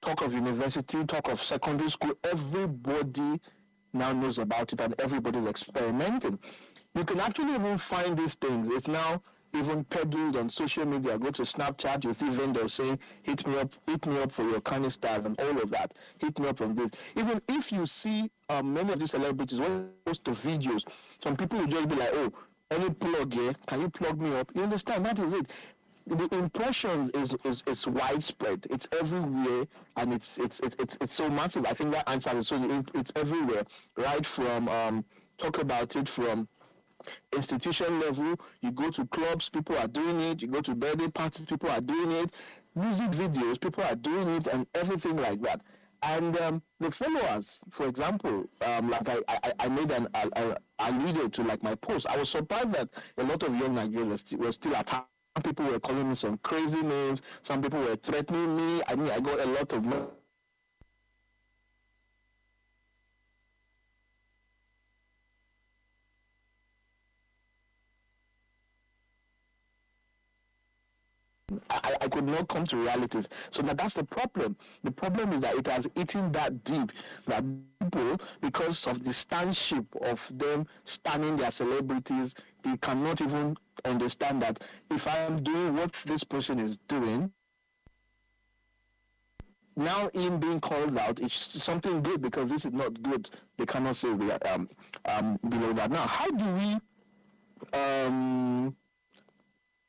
talk of university, talk of secondary school, everybody now knows about it and everybody's experimenting. You can actually even find these things. It's now even peddled on social media. Go to Snapchat, you see vendors saying, hit me up for your canisters and all of that. Hit me up on this. Even if you see many of these celebrities, when they post the videos, some people will just be like, oh, any plug here, can you plug me up? You understand? That is it. the impression is widespread. It's everywhere, and it's so massive. I think that answer is so it's everywhere, right from talk about it from institution level. You go to clubs, people are doing it. You go to birthday parties, people are doing it. Music videos, people are doing it, and everything like that. And the followers, for example, like I made an alluded to like my post. I was surprised that a lot of young Nigerians were still attacking. Some people were calling me some crazy names. Some people were threatening me. I mean, I got a lot of I could not come to realities. So that's the problem. The problem is that it has eaten that deep that people, because of the standship of them standing their celebrities, they cannot even understand that if I'm doing what this person is doing, now him being called out is something good because this is not good. They cannot say we are below that. Now, how do we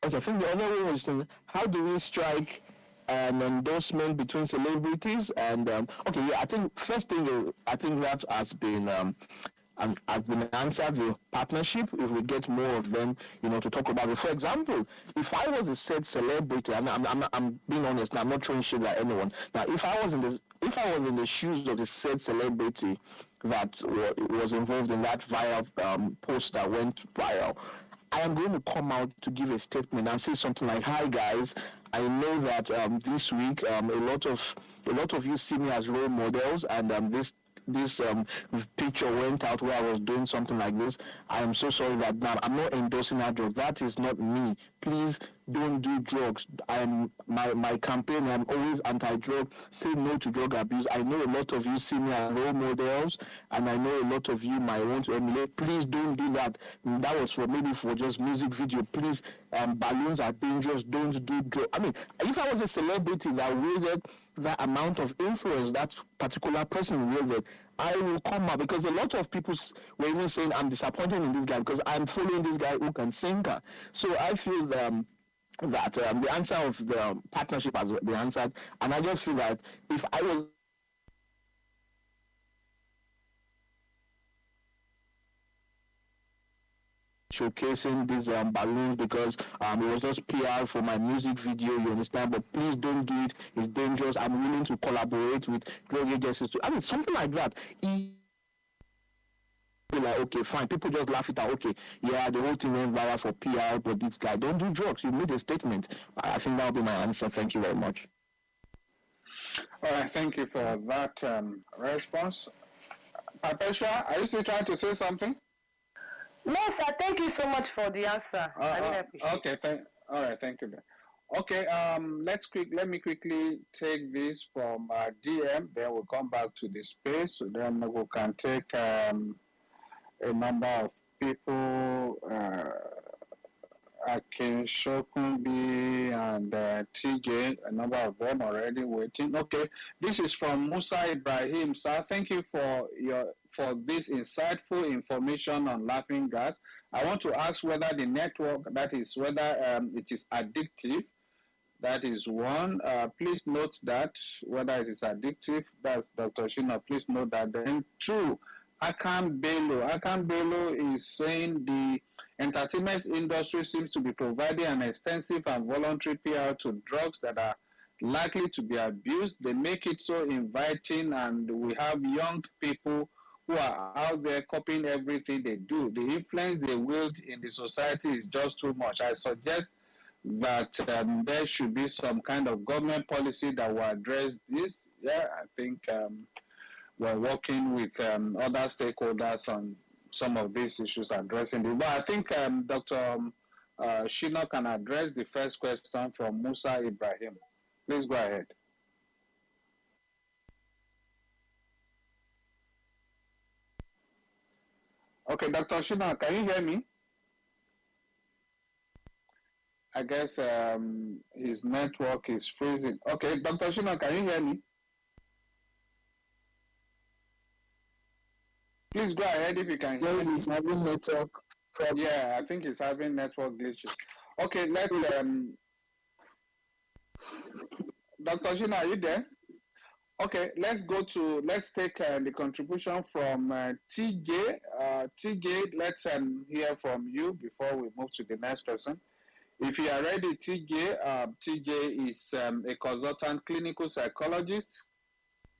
okay, I think the other way was how do we strike an endorsement between celebrities and okay, yeah, I think first thing I think that has been answered the partnership. If we get more of them, to talk about it. For example, if I was a said celebrity, I'm being honest. Now, I'm not throwing shit at anyone. Now, if I was in the shoes of the said celebrity that was involved in that viral post that went viral, I am going to come out to give a statement and say something like, "Hi guys, I know that this week a lot of you see me as role models, and this picture went out where I was doing something like this. I am so sorry that now I'm not endorsing that drug. That is not me. Please don't do drugs. My campaign. I'm always anti-drug. Say no to drug abuse. I know a lot of you see me as role models, and I know a lot of you might want to emulate. Please don't do that. That was for just music video. Please, balloons are dangerous. Don't do drugs. I mean, if I was a celebrity that wielded that amount of influence that particular person wielded, I will come out, because a lot of people were even saying I'm disappointed in this guy because I'm following this guy who can sing. So I feel that the answer of the partnership has been answered, and I just feel that if I was showcasing these balloons because it was just PR for my music video, you understand? But please don't do it. It's dangerous. I'm willing to collaborate with drug agencies. I mean, something like that. Like, okay, fine. People just laugh it out. Okay, yeah, the whole thing went viral for PR, but this guy don't do drugs. You made a statement. I think that will be my answer. Thank you very much. All right, thank you for that response. Perpetua, are you still trying to say something? No, sir. Thank you so much for the answer. I really appreciate it. Okay, all right, thank you. Okay, let me quickly take this from DM. Then we'll come back to the space. So then we can take a number of people. Akin Shokunbi and TJ, a number of them already waiting. Okay, this is from Musa Ibrahim. Sir, thank you for this insightful information on laughing gas. I want to ask whether the network, that is, whether it is addictive. That is one. Please note that whether it is addictive. That's Dr. Shina. Please note that. Then two, Akan Bello is saying the entertainment industry seems to be providing an extensive and voluntary PR to drugs that are likely to be abused. They make it so inviting, and we have young people who are out there copying everything they do. The influence they wield in the society is just too much. I suggest that there should be some kind of government policy that will address this. Yeah, I think we're working with other stakeholders on some of these issues addressing it. But I think Dr. Shina can address the first question from Musa Ibrahim. Please go ahead. Okay, Dr. Shina, can you hear me? I guess his network is freezing. Okay, Dr. Shina, can you hear me? Please go ahead if you can hear me. He's having network problem. Yeah, I think he's having network glitches. Okay, Dr. Shina, are you there? Okay, let's take the contribution from TJ. TJ, let's hear from you before we move to the next person. If you are ready, TJ, TJ is a consultant clinical psychologist.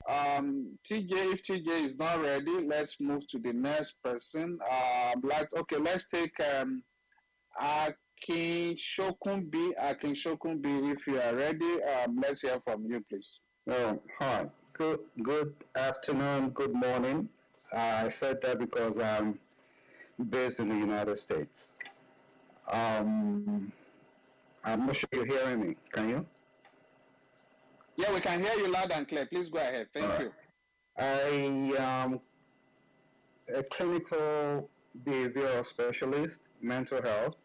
TJ, if TJ is not ready, let's move to the next person. Let's take Akin Shokunbi. Akin Shokunbi, if you are ready, let's hear from you, please. Oh, hi. Good afternoon, good morning. I said that because I'm based in the United States. I'm not sure you're hearing me. Can you? Yeah, we can hear you loud and clear. Please go ahead. Thank you. I am a clinical behavioral specialist, mental health.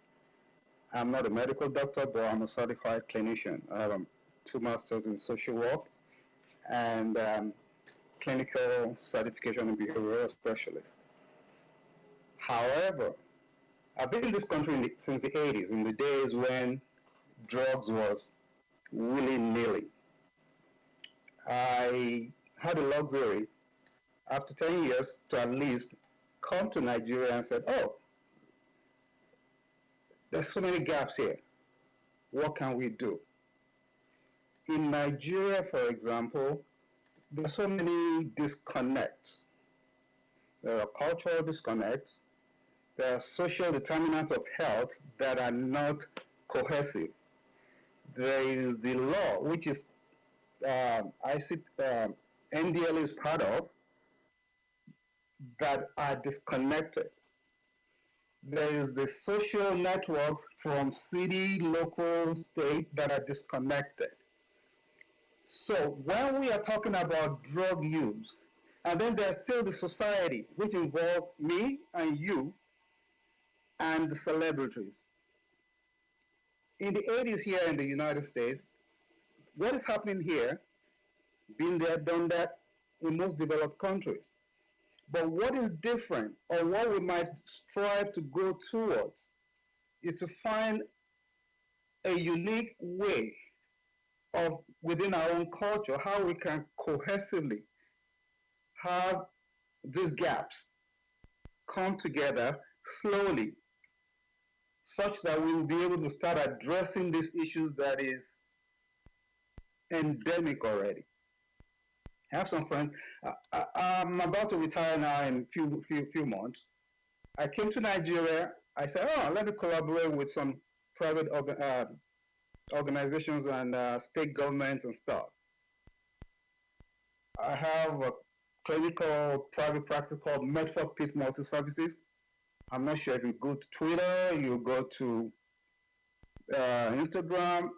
I'm not a medical doctor, but I'm a certified clinician. I have 2 masters in social work and clinical certification in behavioral specialist. However, I've been in this country since the 80s, in the days when drugs was willy-nilly. I had the luxury, after 10 years, to at least come to Nigeria and said, oh, there's so many gaps here. What can we do? In Nigeria, for example, there are so many disconnects. There are cultural disconnects. There are social determinants of health that are not cohesive. There is the law, which is NDL is part of, that are disconnected. There is the social networks from city, local, state that are disconnected. So when we are talking about drug use, and then there's still the society, which involves me and you and the celebrities. In the 80s here in the United States, what is happening here, been there, done that in most developed countries. But what is different, or what we might strive to go towards, is to find a unique way of, within our own culture, how we can cohesively have these gaps come together slowly, such that we will be able to start addressing these issues that is endemic already. I have some friends. I'm about to retire now in few months. I came to Nigeria. I said, oh, let me collaborate with some private organizations and state governments and stuff. I have a clinical private practice called Medford Pitt Multi Services. I'm not sure if you go to Twitter, you go to Instagram,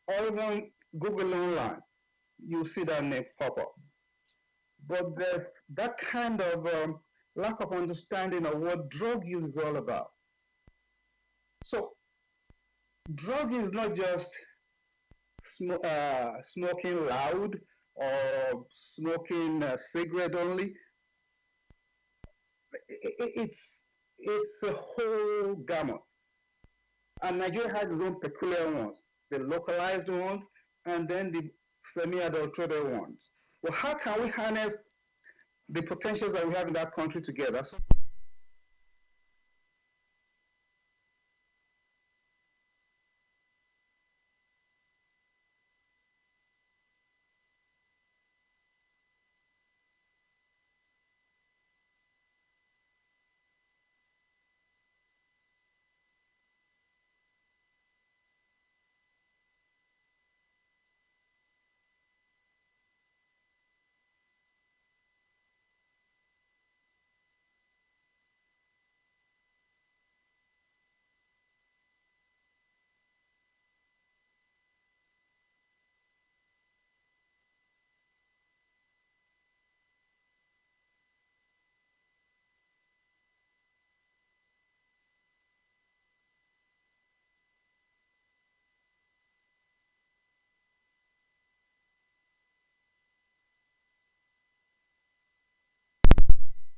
or even Google online, you'll see that name pop up. But that kind of lack of understanding of what drug use is all about. So, drug is not just smoking loud or smoking cigarette only. It's a whole gamut. And Nigeria has its own peculiar ones, the localized ones, and then the semi-adulterated ones. Well, how can we harness the potentials that we have in that country together? So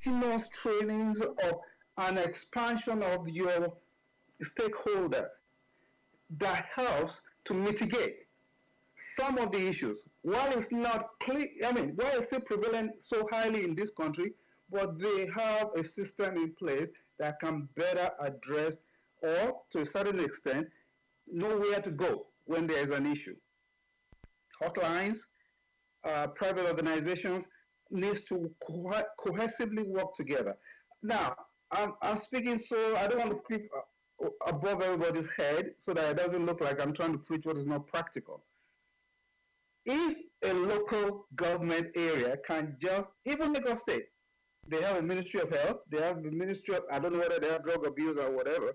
continuous trainings of an expansion of your stakeholders that helps to mitigate. some of the issues, while it's not clear, I mean, while it's still prevalent so highly in this country, but they have a system in place that can better address or, to a certain extent, know where to go when there is an issue. Hotlines, private organizations needs to cohesively work together. Now, I'm speaking so I don't want to creep above everybody's head so that it doesn't look like I'm trying to preach what is not practical. If a local government area can just, even Lagos State, they have a Ministry of Health, they have the Ministry of, I don't know whether they have drug abuse or whatever.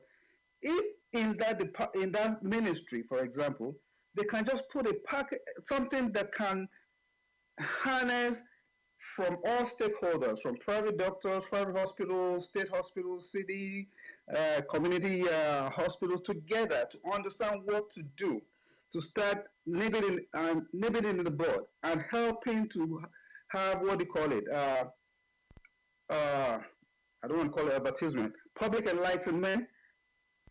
If in that ministry, for example, they can just put a packet, something that can harness from all stakeholders, from private doctors, private hospitals, state hospitals, city, community hospitals together to understand what to do, to start nibbling in the bud and helping to have what do you call it? I don't want to call it advertisement, public enlightenment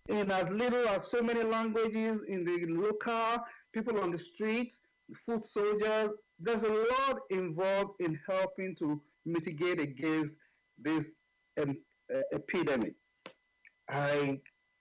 in as little as so many languages in the local, people on the streets, foot soldiers. There's a lot involved in helping to mitigate against this epidemic.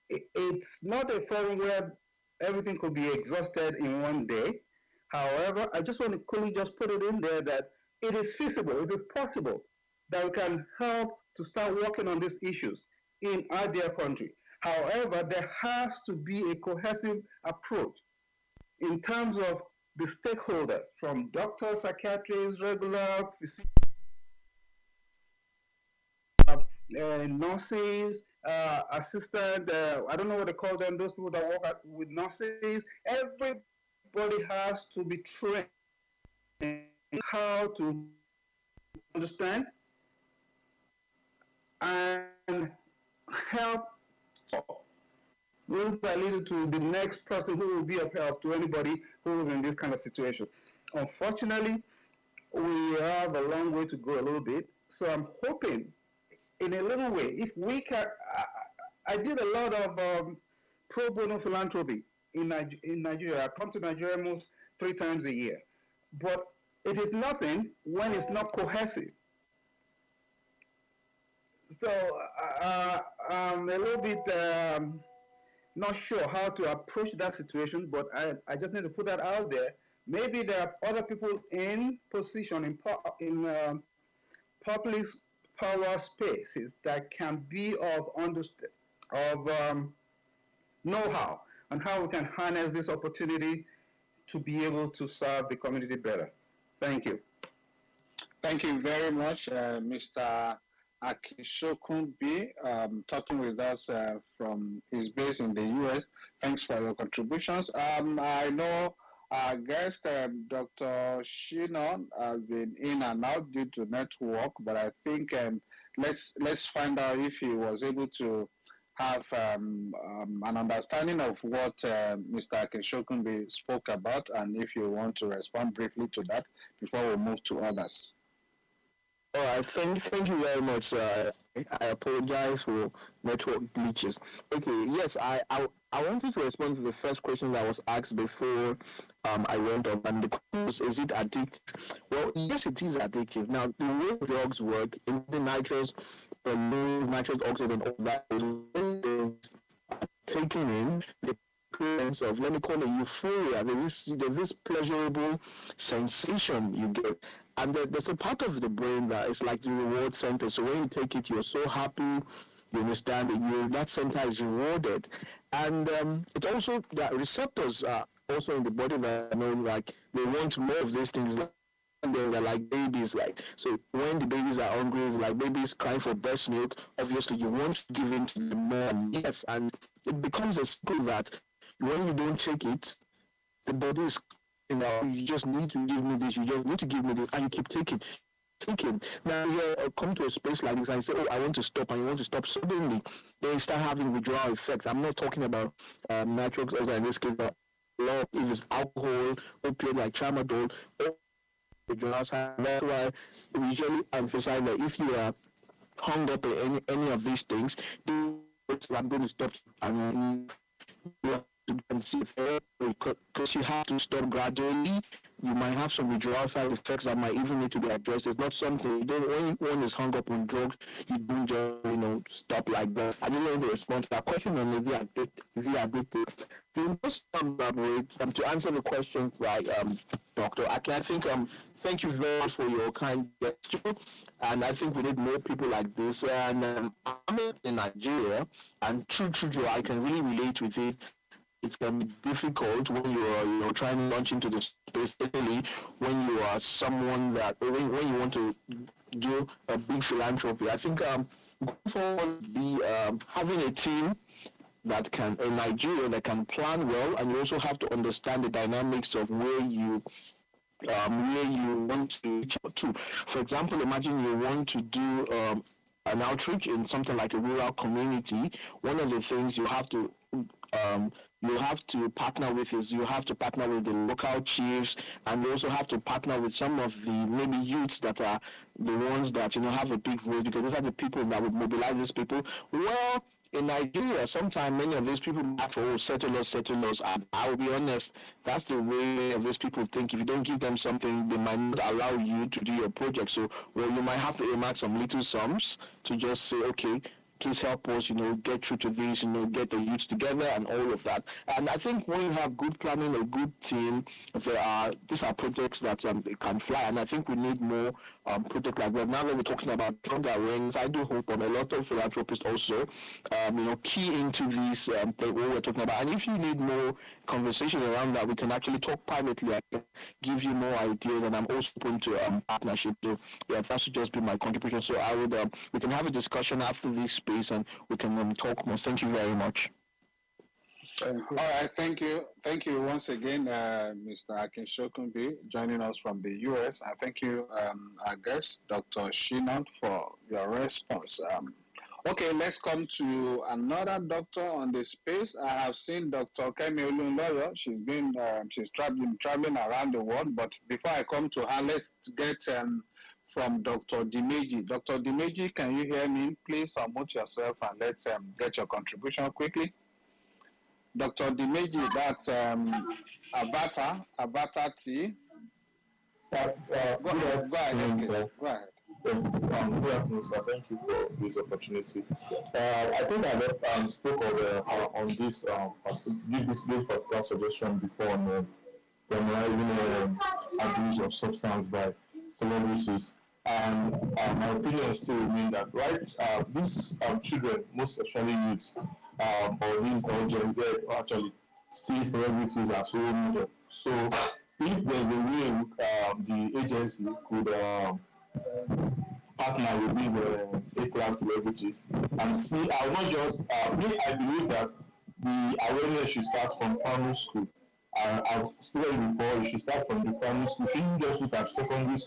It's not a forum where everything could be exhausted in one day. However, I just want to quickly just put it in there that it is feasible, it is possible that we can help to start working on these issues in our dear country. However, there has to be a cohesive approach in terms of the stakeholders, from doctors, psychiatrists, regular physicians, nurses, assistant, I don't know what they call them, those people that work with nurses. Everybody has to be trained in how to understand and help little by little to the next person who will be of help to anybody who is in this kind of situation. Unfortunately, we have a long way to go a little bit. So I'm hoping in a little way, if we can, I did a lot of pro bono philanthropy in Nigeria. I come to Nigeria almost 3 times a year. But it is nothing when it's not cohesive. So I'm a little bit not sure how to approach that situation, but I just need to put that out there. Maybe there are other people in position in public power spaces that can be of know-how on how we can harness this opportunity to be able to serve the community better. Thank you. Thank you very much, Mr. Akishokun B, talking with us from his base in the US. Thanks for your contributions. I know our guest, Dr. Shinon, has been in and out due to network, but I think let's find out if he was able to have an understanding of what Mr. Akishokun spoke about, and if you want to respond briefly to that before we move to others. All right, thank you very much. I apologize for network glitches. Okay, yes, I wanted to respond to the first question that was asked before I went on, and the question was, is it addictive? Well, yes, it is addictive. Now, the way drugs work, in the nitrous, nitrous oxide, and all that, is taking in the experience of, let me call it euphoria. There's this pleasurable sensation you get. And there's a part of the brain that is like the reward center. So when you take it, you're so happy. You understand that center is rewarded. And it also, the receptors are also in the body that know, like, they want more of these things. And they're like babies, like, so when the babies are hungry, like babies crying for breast milk, obviously you want to give in to them more. And yes, and it becomes a cycle that when you don't take it, the body is, you just need to give me this, you just need to give me this, and you keep taking. Now you come to a space like this and you say, oh, I want to stop, and you want to stop. Suddenly, they start having withdrawal effects. I'm not talking about nitric oxide in this case, but if it's alcohol, opioid like tramadol, withdrawals. That's why we usually emphasize that if you are hung up in any of these things, I'm going to stop. And to go and see a therapist because you have to stop gradually. You might have some withdrawal side effects that might even need to be addressed. It's not something you don't, when one is hung up on drugs, you don't just, stop like that. I don't know the response to that question on is he addicted? The most elaborate to answer the questions like Dr. Aki, I think thank you very much for your kind gesture. And I think we need more people like this. And I'm in Nigeria, and true, I can really relate with it. It can be difficult when you're trying to launch into the space, especially when you are someone that when you want to do a big philanthropy. I think going forward, be having a team that can in Nigeria that can plan well, and you also have to understand the dynamics of where you want to reach out to. For example, imagine you want to do an outreach in something like a rural community. One of the things you have to partner with is you have to partner with the local chiefs, and you also have to partner with some of the maybe youths that are the ones that have a big voice, because these are the people that would mobilize these people. Well, in Nigeria, sometimes many of these people ask for settle us, and I will be honest, that's the way of these people think. If you don't give them something, they might not allow you to do your project. So, you might have to earmark some little sums to just say, okay, please help us, get through to this, get the youths together and all of that. And I think when you have good planning, a good team, these are projects that can fly. And I think we need more projects like that. Now that we're talking about drug awareness, I do hope a lot of philanthropists also, key into this thing what we're talking about. And if you need more conversation around that, we can actually talk privately. I can give you more ideas, and I'm also open to partnership. So yeah, that should just be my contribution. So I would we can have a discussion after this space, and we can talk more. Thank you very much. All right, thank you once again, Mr. Akinshokunbi, joining us from the US. And thank you, our guest, Dr. Shinon, for your response. Okay, let's come to another doctor on the space. I have seen Dr. Kemi Olunloyo. She's traveling around the world. But before I come to her, let's get from Dr. Dimeji. Dr. Dimeji, can you hear me? Please unmute yourself and let's get your contribution quickly. Dr. Dimeji, that's Abata T. Go ahead. Yes, good afternoon, sir. Thank you for this opportunity. I think I spoke on this, give this particular suggestion before on criminalizing abuse of substance by celebrities. And my opinion still remains that, right, these children, most especially youths, or these Gen Z, actually see celebrities as role model. So if there's a way the agency could partner with these A-class celebrities and see, not just, I believe that the awareness should start from primary school. I've stated before, you should start from the primary school. If you just look at secondary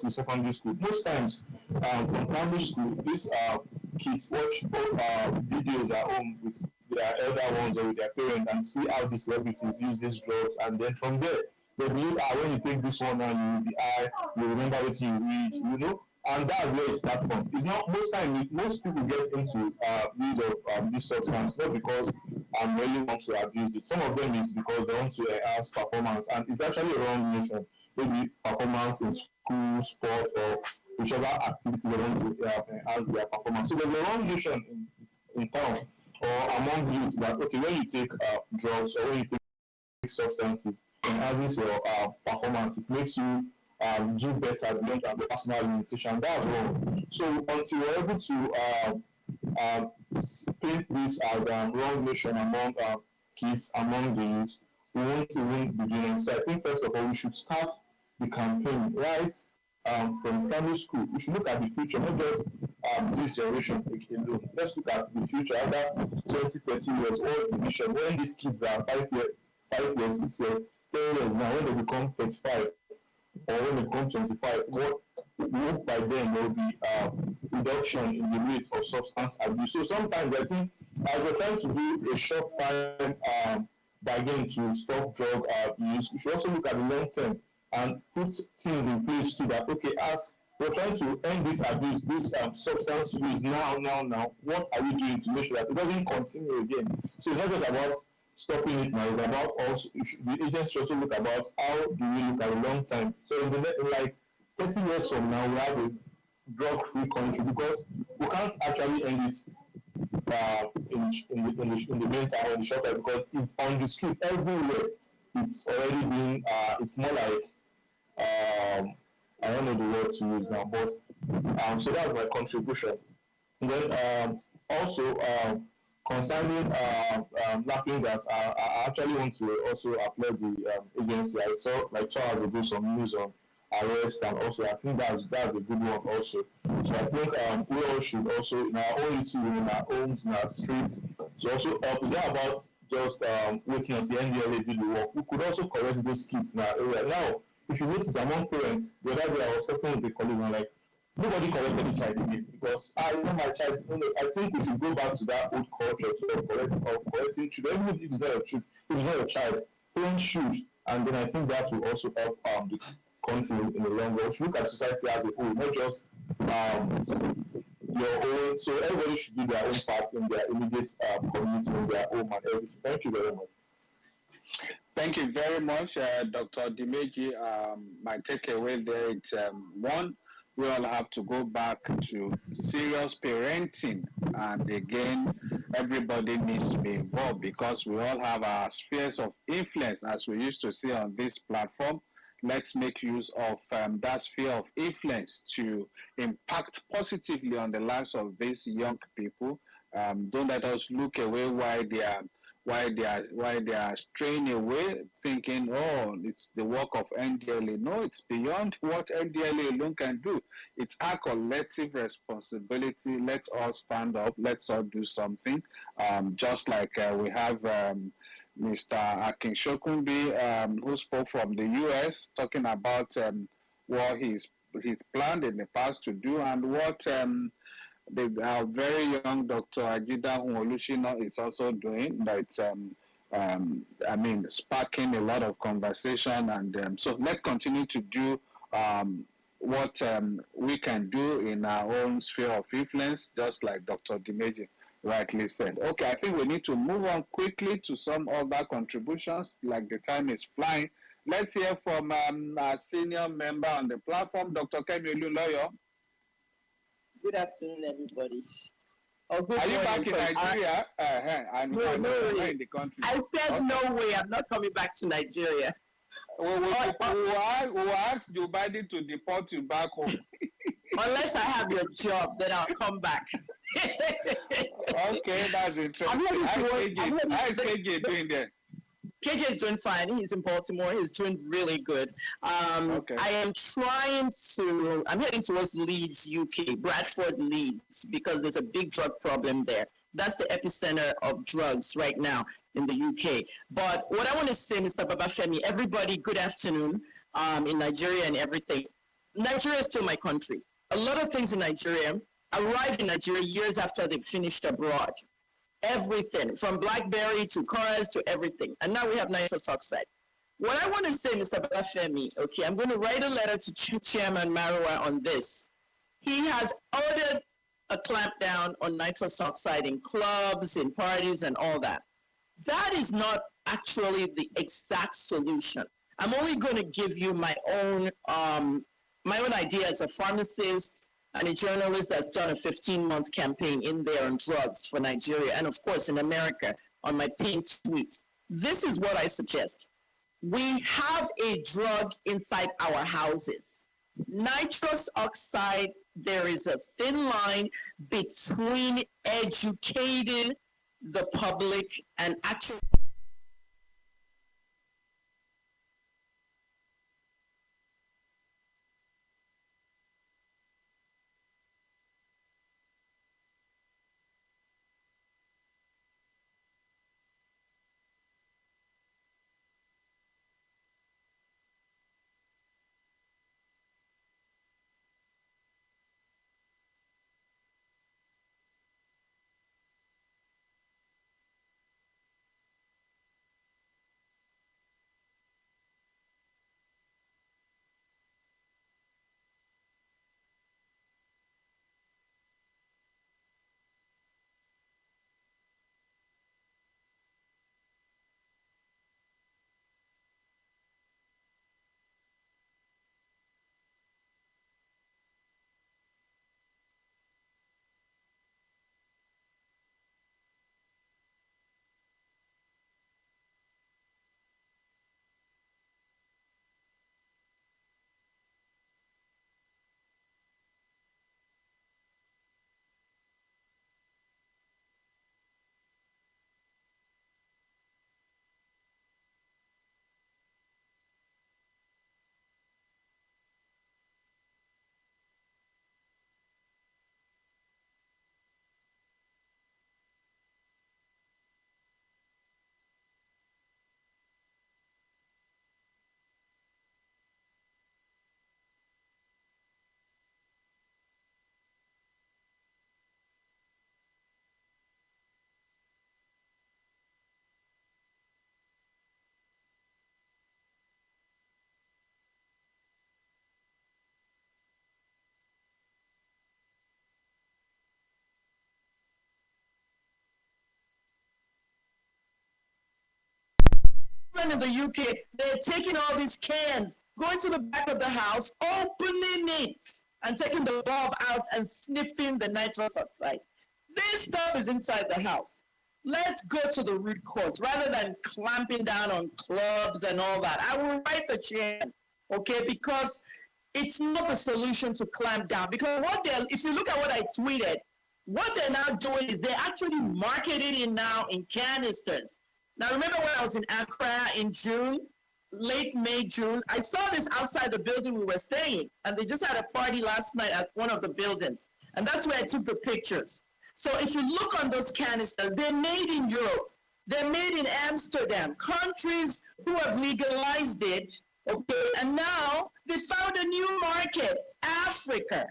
school. Most times, from primary school, these kids watch videos at home with their elder ones or with their parents and see how these celebrities use these drugs, and then from there, they believe, when you take this one now, you will be high, you remember what you read, and that's where it starts from. It's not most people get into use of this substance not because really want to abuse it. Some of them is because they want to enhance performance, and it's actually a wrong notion. Maybe performance in school, sport, or whichever activity they want to enhance their performance. So there's a wrong notion in town or among youth that when you take drugs or when you take substances, enhances your performance. It makes you do better beyond the personal limitation. That's wrong. So until we're able to paint this as a wrong notion among kids, among the youth, we want to win beginning. So I think first of all, we should start the campaign right from primary school. We should look at the future, not just this generation alone. Let's look at the future, either 20, 30 years, what's the vision? When these kids are 5 years, 6 years, 10 years now, when they become 35, or when they become 25, what by then there will be reduction in the rate of substance abuse. So sometimes I think we're trying to do a short time bargain to stop drug use. We should also look at the long term and put things in place so that as we're trying to end this abuse, this substance use now, what are we doing to make sure that it doesn't continue again? So it's not just about stopping it now. It's about also the agency also look about how do we look at a long time. So in like 30 years from now, we have a drug-free country because we can't actually end it in the meantime or in the short term because it's on the street everywhere. It's already been. It's more like I don't know the word to use now, but so that's my contribution. And then also concerning laughing gas, I actually want to also applaud the agency. I saw like 2 hours ago some news on arrest, and also I think that's a good one also. So I think we all should also in our own little in our homes, in our streets, to also help. It's not about just waiting until the NDLA do the work. We could also correct those kids in our area. Now, if you notice among parents, the other day I was talking with a colleague and like nobody corrected the child again because I know my child. You know, I think we should go back to that old culture of correcting children. Even if it's not your child, if it's not your child, parents should, and then I think that will also help the country in the long run. We should look at society as a whole, not just your own. So everybody should do their own part in their immediate community, in their home and everything. Thank you very much. Thank you very much, Dr. Dimeji. My takeaway there is one, we all have to go back to serious parenting. And again, everybody needs to be involved because we all have our spheres of influence, as we used to see on this platform. Let's make use of that sphere of influence to impact positively on the lives of these young people. Don't let us look away while they are straying away, thinking, oh, it's the work of NDLA. No, it's beyond what NDLA alone can do. It's our collective responsibility. Let's all stand up. Let's all do something. Just like we have Mr. Akin Shokunbi, who spoke from the U.S., talking about what he's planned in the past to do and what our very young Dr. Ajida Olushina is also doing. That's I mean, sparking a lot of conversation, and so let's continue to do what we can do in our own sphere of influence, just like Dr. Dimeji rightly said. Okay, I think we need to move on quickly to some other contributions, like the time is flying. Let's hear from our senior member on the platform, Dr. Kemi Oluloyo. Good afternoon, everybody. Oh, good Are you morning, back in Nigeria? I'm no, in the country. I said okay. No way. I'm not coming back to Nigeria. We will ask Joe Biden to deport you back home. Unless I have your job, then I'll come back. Okay, that's interesting. How is KJ doing there? KJ is doing fine. He's in Baltimore. He's doing really good. Okay. I'm heading towards Leeds, UK, Bradford, Leeds, because there's a big drug problem there. That's the epicenter of drugs right now in the UK. But what I want to say, Mr. Babafemi, everybody, good afternoon in Nigeria and everything. Nigeria is still my country. A lot of things in Nigeria arrived in Nigeria years after they finished abroad. Everything, from BlackBerry to cars to everything. And now we have nitrous oxide. What I want to say, Mr. Babafemi, okay, I'm going to write a letter to Chairman Marua on this. He has ordered a clampdown on nitrous oxide in clubs, in parties, and all that. That is not actually the exact solution. I'm only going to give you my own idea as a pharmacist and a journalist that's done a 15-month campaign in there on drugs for Nigeria, and of course in America on my pink tweet. This is what I suggest. We have a drug inside our houses. Nitrous oxide, there is a thin line between educating the public and actually in the UK, they're taking all these cans, going to the back of the house, opening it, and taking the bulb out and sniffing the nitrous oxide. This stuff is inside the house. Let's go to the root cause rather than clamping down on clubs and all that. I will write the chairman, okay, because it's not a solution to clamp down. Because if you look at what I tweeted, what they're now doing is they're actually marketing it now in canisters. Now, remember when I was in Accra in June, late May, June, I saw this outside the building we were staying, and they just had a party last night at one of the buildings. And that's where I took the pictures. So if you look on those canisters, they're made in Europe. They're made in Amsterdam, countries who have legalized it, okay? And now they found a new market, Africa.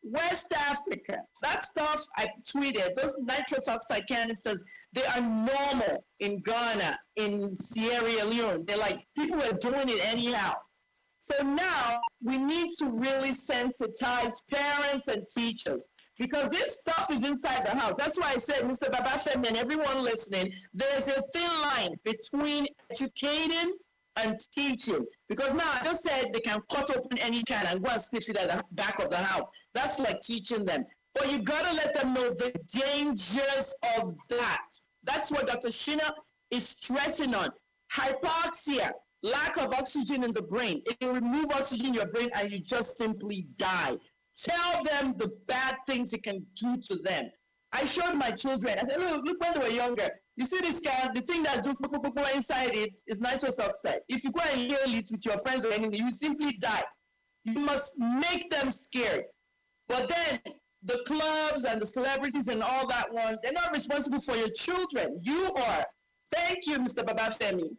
West Africa. That stuff I tweeted, those nitrous oxide canisters, they are normal in Ghana, in Sierra Leone. They're like, people are doing it anyhow. So now we need to really sensitize parents and teachers because this stuff is inside the house. That's why I said, Mr. Babashem and everyone listening, there's a thin line between educating and teaching. Because now I just said they can cut open any can and go and sniff it at the back of the house. That's like teaching them. But you gotta let them know the dangers of that. That's what Dr. Shina is stressing on. Hypoxia, lack of oxygen in the brain. It will remove oxygen in your brain and you just simply die. Tell them the bad things it can do to them. I showed my children. I said, look when they were younger. You see this can, the thing that do inside it is nitrous oxide. If you go and inhale it with your friends or anything, you simply die. You must make them scared. But then the clubs and the celebrities and all that one, they're not responsible for your children. You are. Thank you, Mr. Babafemi.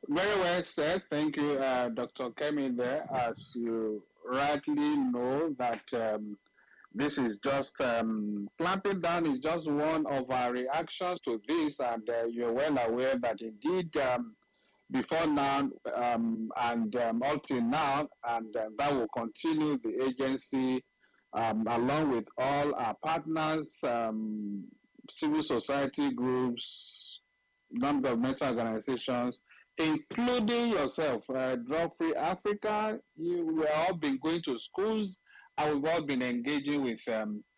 Very well said. Thank you, Dr. Kemi there. As you rightly know that this is just clamping down is just one of our reactions to this, and you're well aware that indeed before now and up till now, and that will continue. The agency, along with all our partners, civil society groups, non-governmental organizations, including yourself, Drug Free Africa, we have all been going to schools. And we've all been engaging with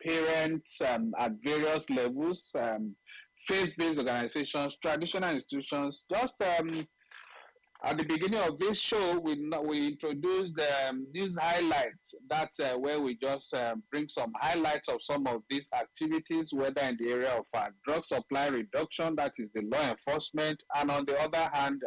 parents at various levels, faith-based organizations, traditional institutions. Just at the beginning of this show, we introduced news highlights. That's where we just bring some highlights of some of these activities, whether in the area of drug supply reduction, that is the law enforcement, and on the other hand,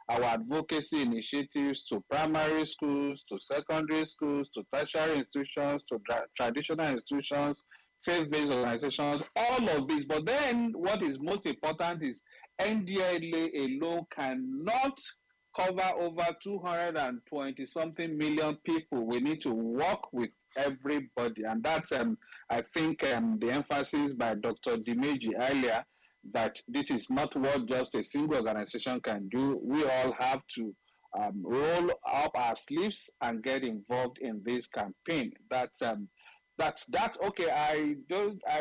our advocacy initiatives to primary schools, to secondary schools, to tertiary institutions, to traditional institutions, faith-based organizations, all of this. But then what is most important is NDLA alone cannot cover over 220-something million people. We need to work with everybody. And that's, I think, the emphasis by Dr. Dimeji earlier, that this is not what just a single organization can do. We all have to roll up our sleeves and get involved in this campaign. That's that. Okay, I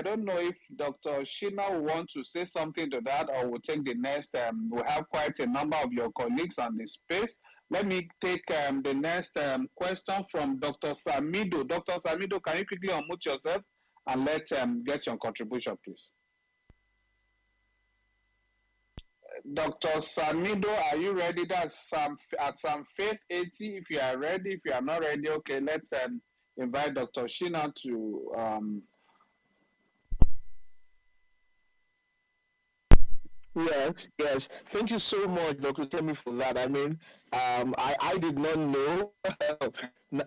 don't know if Dr. Shina will want to say something to that, or we'll take the next. We have quite a number of your colleagues on the space. Let me take the next question from Dr. Samido. Dr. Samido, can you quickly unmute yourself and let get your contribution, please? Dr. Samido, are you ready? That's at some faith 80. If you are ready, if you are not ready, okay, let's invite Dr. Shina to. Yes. Thank you so much, Dr. Kemi, for that. I mean, I did not know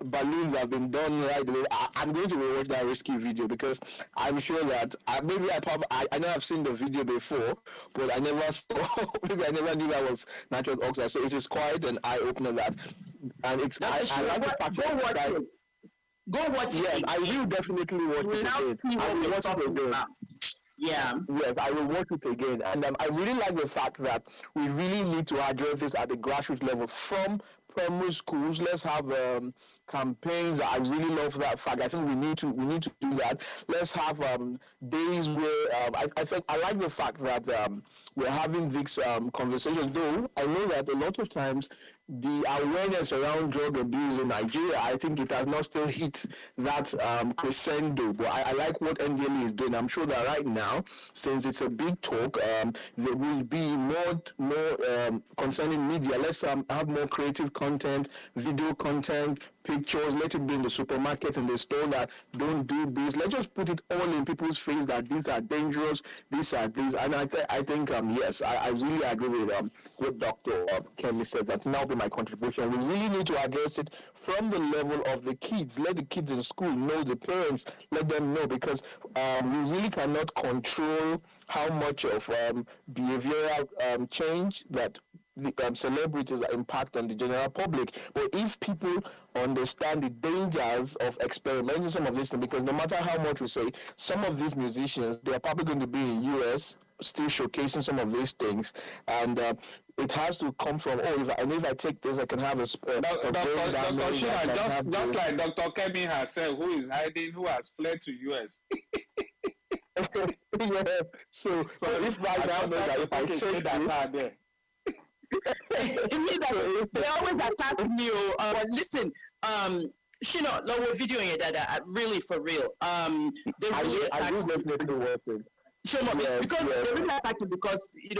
balloons have been done right away. I'm going to rewatch that risky video because I'm sure that I know I've seen the video before, but I never saw. Maybe I never knew that was natural oxide. So it is quite an eye opener that, and it's. I like the fact go watch that, it. Go watch it. Yes, I will definitely watch it. Now see what we're talking about. Yeah. Yes, I will watch it again. And I really like the fact that we really need to address this at the grassroots level from primary schools. Let's have campaigns. I really love that fact. I think we need to do that. Let's have days where I think I like the fact that we're having these conversations. Though I know that a lot of times the awareness around drug abuse in Nigeria, I think it has not still hit that crescendo. But I like what NDLA is doing. I'm sure that right now, since it's a big talk, there will be more concerning media. Let's have more creative content, video content, pictures. Let it be in the supermarket and the store that don't do this. Let's just put it all in people's face that these are dangerous, these are these. And I think yes, I really agree with what Dr. Kelly said. That now be my contribution. We really need to address it from the level of the kids. Let the kids in school know, the parents, let them know, because we really cannot control how much of behavioral change that the celebrities impact on the general public. But if people understand the dangers of experimenting some of these things, because no matter how much we say, some of these musicians, they are probably going to be in US still showcasing some of these things, and it has to come from, if I take this, I can have a Dr. Shina, just like Dr. Kemi herself, who is hiding, who has fled to US. Yeah. So if right now, if I take that there. They always attack me. Listen, Shino, no, we're videoing it, really, for real. They really attacked me. Sure, yes, because they really attacked me because, the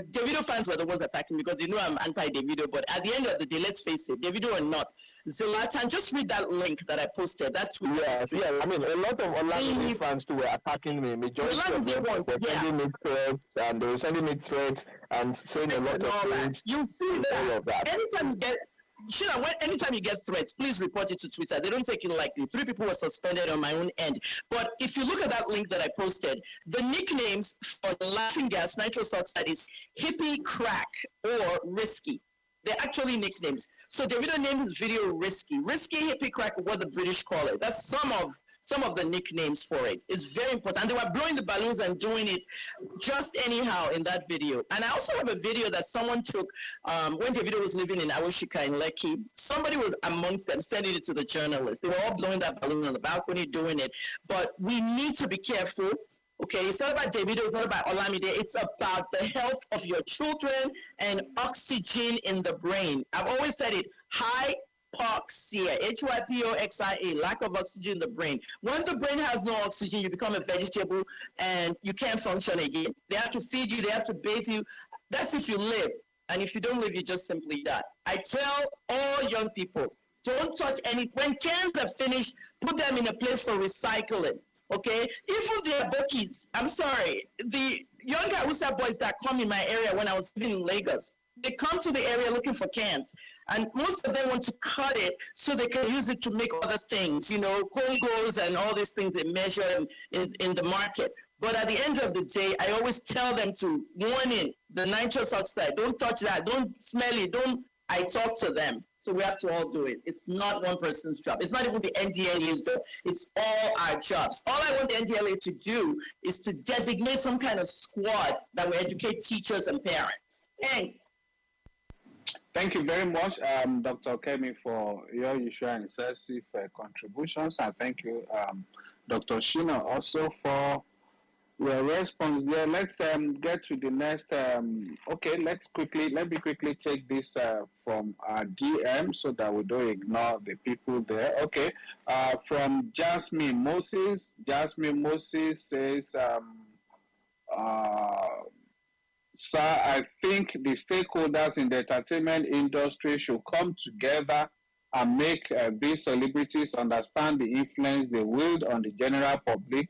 Davido fans were the ones attacking me because they know I'm anti-Davido. But at the end of the day, let's face it, Davido or not, Zlatan, just read that link that I posted. That's yeah. I mean, a lot of online fans too were attacking me. Majority of them were sending me threats, and they were sending me threats and saying a lot of things. You see that. Anytime you get... anytime you get threats, please report it to Twitter. They don't take it lightly. 3 people were suspended on my own end. But if you look at that link that I posted, the nicknames for laughing gas, nitrous oxide, is hippie crack or risky. They're actually nicknames. So Davido named his video Risky. Risky, hippie crack, what the British call it. That's some of the nicknames for it. It's very important. And they were blowing the balloons and doing it just anyhow in that video. And I also have a video that someone took when Davido was living in Awoshika in Lekki. Somebody was amongst them sending it to the journalists. They were all blowing that balloon on the balcony doing it. But we need to be careful. Okay, it's not about Davido, it's not about Olamide. It's about the health of your children and oxygen in the brain. I've always said it, hypoxia, Hypoxia, lack of oxygen in the brain. When the brain has no oxygen, you become a vegetable and you can't function again. They have to feed you, they have to bathe you. That's if you live. And if you don't live, you just simply die. I tell all young people, don't touch any, when cans are finished, put them in a place for recycling. Okay, even the Abokis, I'm sorry, the younger Hausa boys that come in my area when I was living in Lagos, they come to the area looking for cans, and most of them want to cut it so they can use it to make other things, Congos and all these things they measure in the market. But at the end of the day, I always tell them to warning the nitrous oxide, don't touch that, don't smell it, I talk to them. So we have to all do it. It's not one person's job. It's not even the NDLA's job. It's all our jobs. All I want the NDLA to do is to designate some kind of squad that will educate teachers and parents. Thanks. Thank you very much, Dr. Kemi, for your usual and incisive contributions. And thank you, Dr. Shina, also for your response there. Let's get to the next. Okay, let me quickly take this from our DM so that we don't ignore the people there. Okay, from Jasmine Moses. Jasmine Moses says, sir, I think the stakeholders in the entertainment industry should come together and make these celebrities understand the influence they wield on the general public.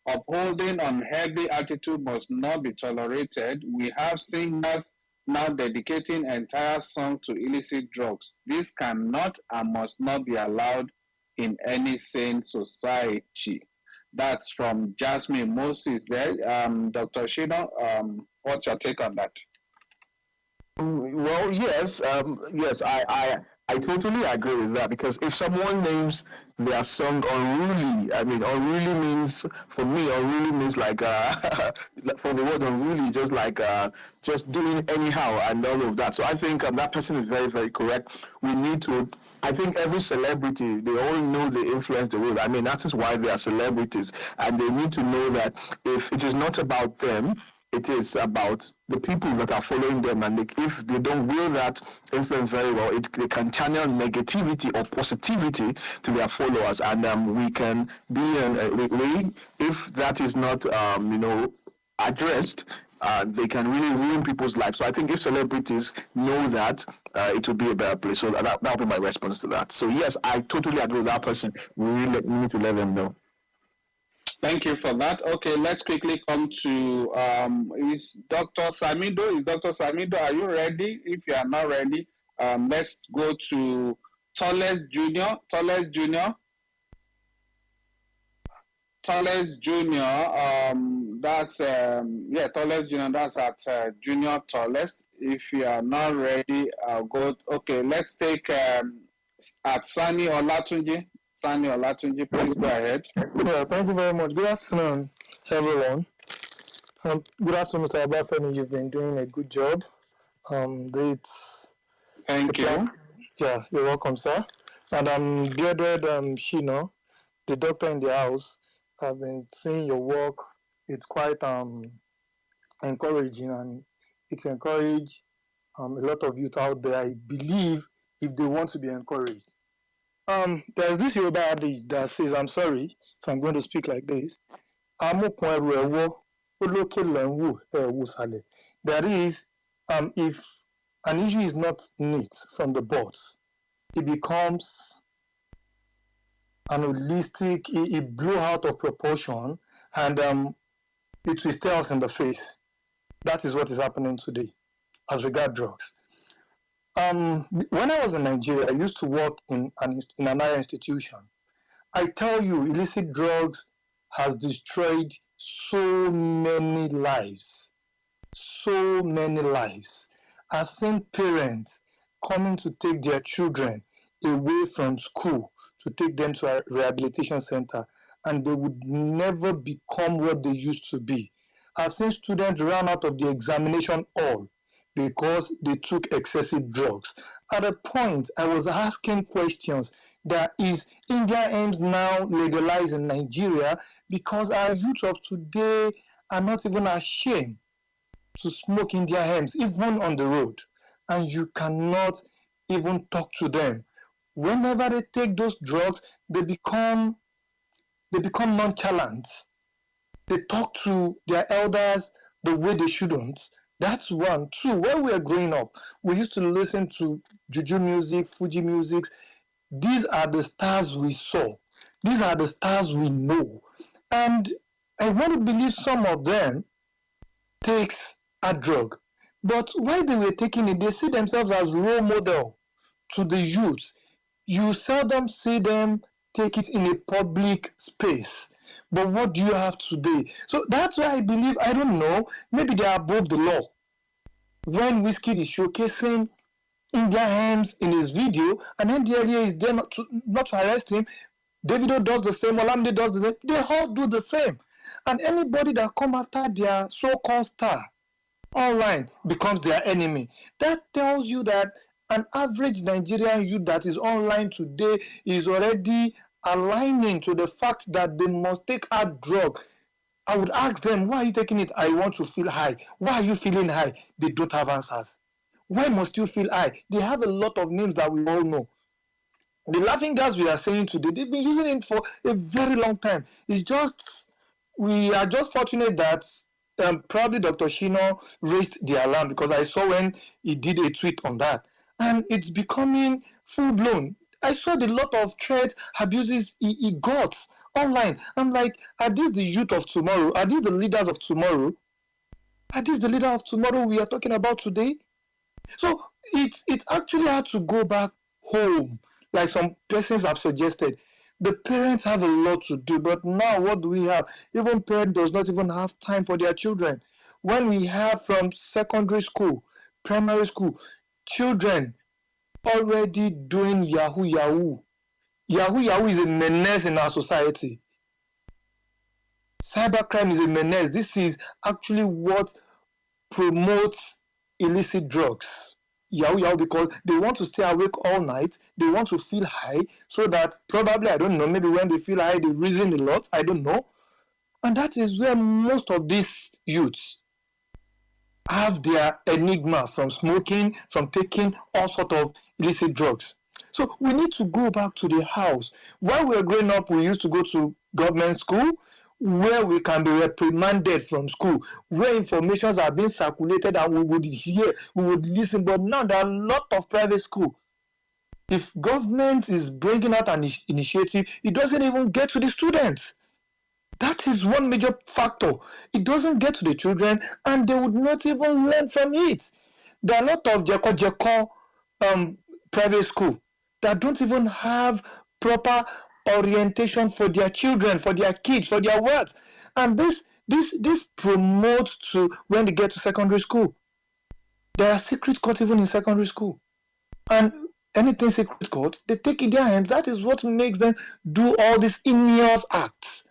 Upholding unhealthy attitude must not be tolerated. We have singers now dedicating entire songs to illicit drugs. This cannot and must not be allowed in any sane society. That's from Jasmine Moses there. Dr. Shino, what's your take on that? Well, yes, I totally agree with that, because if someone names their song Unruly, I mean, unruly means, for me, unruly means like, for the word unruly, just like, just doing anyhow and all of that. So I think that person is very, very correct. We need to I think every celebrity, they all know they influence the world. I mean, that is why they are celebrities. And they need to know that if it is not about them, it is about the people that are following them. And if they don't wield that influence very well, they can channel negativity or positivity to their followers. And we can be, if that is not, addressed, they can really ruin people's lives. So I think if celebrities know that, it will be a better place. So that'll be my response to that. So yes, I totally agree with that person. We really need to let them know. Thank you for that. Okay, let's quickly come to is Dr. Samido. Is Dr. Samido, are you ready? If you are not ready, let's go to Tallest Junior. Tallest Junior. Tallest Junior. That's Tallest Junior. That's at Junior Tallest. If you are not ready, I'll go. Okay, let's take at Sani Olatunji. Sani Olatunji, please go ahead. Yeah, thank you very much. Good afternoon, everyone. Good afternoon, Mr. Abafemi. You've been doing a good job. Thank you. Yeah, you're welcome, sir. And bearded Shino, the doctor in the house. I've been seeing your work. It's quite encouraging, and it's encouraged a lot of youth out there, I believe, if they want to be encouraged. There's this Yoruba adage that says, I'm sorry, so I'm going to speak like this. That is, if an issue is not neat from the boards, it becomes an holistic, it blew out of proportion, and it will stare us in the face. That is what is happening today as regard drugs. When I was in Nigeria, I used to work in another institution. I tell you, illicit drugs has destroyed so many lives. So many lives. I've seen parents coming to take their children away from school to take them to a rehabilitation center, and they would never become what they used to be. I've seen students run out of the examination hall because they took excessive drugs. At a point, I was asking questions that is India aims now legalized in Nigeria because our youth of today are not even ashamed to smoke India hemps, even on the road. And you cannot even talk to them. Whenever they take those drugs, they become nonchalant. They talk to their elders the way they shouldn't. That's one. Two, when we were growing up, we used to listen to juju music, Fuji music. These are the stars we saw. These are the stars we know. And I want to believe some of them takes a drug. But while they were taking it, they see themselves as role model to the youth. You seldom see them take it in a public space. But what do you have today? So that's why I believe, I don't know, maybe they are above the law. When Wizkid is showcasing India hymns in his video, and NDLEA is there not to arrest him, Davido does the same, Olamide does the same, they all do the same. And anybody that come after their so-called star online becomes their enemy. That tells you that an average Nigerian youth that is online today is already aligning to the fact that they must take a drug. I would ask them, why are you taking it? I want to feel high. Why are you feeling high? They don't have answers. Why must you feel high? They have a lot of names that we all know. The laughing gas we are saying today, they've been using it for a very long time. It's just, we are just fortunate that probably Dr. Shino raised the alarm, because I saw when he did a tweet on that. And it's becoming full-blown. I saw the lot of threats, abuses he got online. I'm like, are these the youth of tomorrow? Are these the leaders of tomorrow? Are these the leader of tomorrow we are talking about today? So it's actually hard to go back home, like some persons have suggested. The parents have a lot to do, but now what do we have? Even parents does not even have time for their children. When we have from secondary school, primary school, children already doing Yahoo Yahoo. Yahoo Yahoo is a menace in our society. Cybercrime is a menace. This is actually what promotes illicit drugs. yahoo yahoo because they want to stay awake all night. They want to feel high so that probably, I don't know, maybe when they feel high, they reason a lot. I don't know. And that is where most of these youths have their enigma from smoking, from taking all sort of illicit drugs. So we need to go back to the house. While we were growing up, we used to go to government school where we can be reprimanded from school, where informations are being circulated and we would hear, we would listen. But now there are a lot of private school. If government is bringing out an initiative, it doesn't even get to the students. That is one major factor. It doesn't get to the children and they would not even learn from it. There are a lot of Jeko private school that don't even have proper orientation for their children, for their kids, for their words. And this promotes to when they get to secondary school. There are secret courts even in secondary school. And anything secret court, they take in their hands. That is what makes them do all these heinous acts.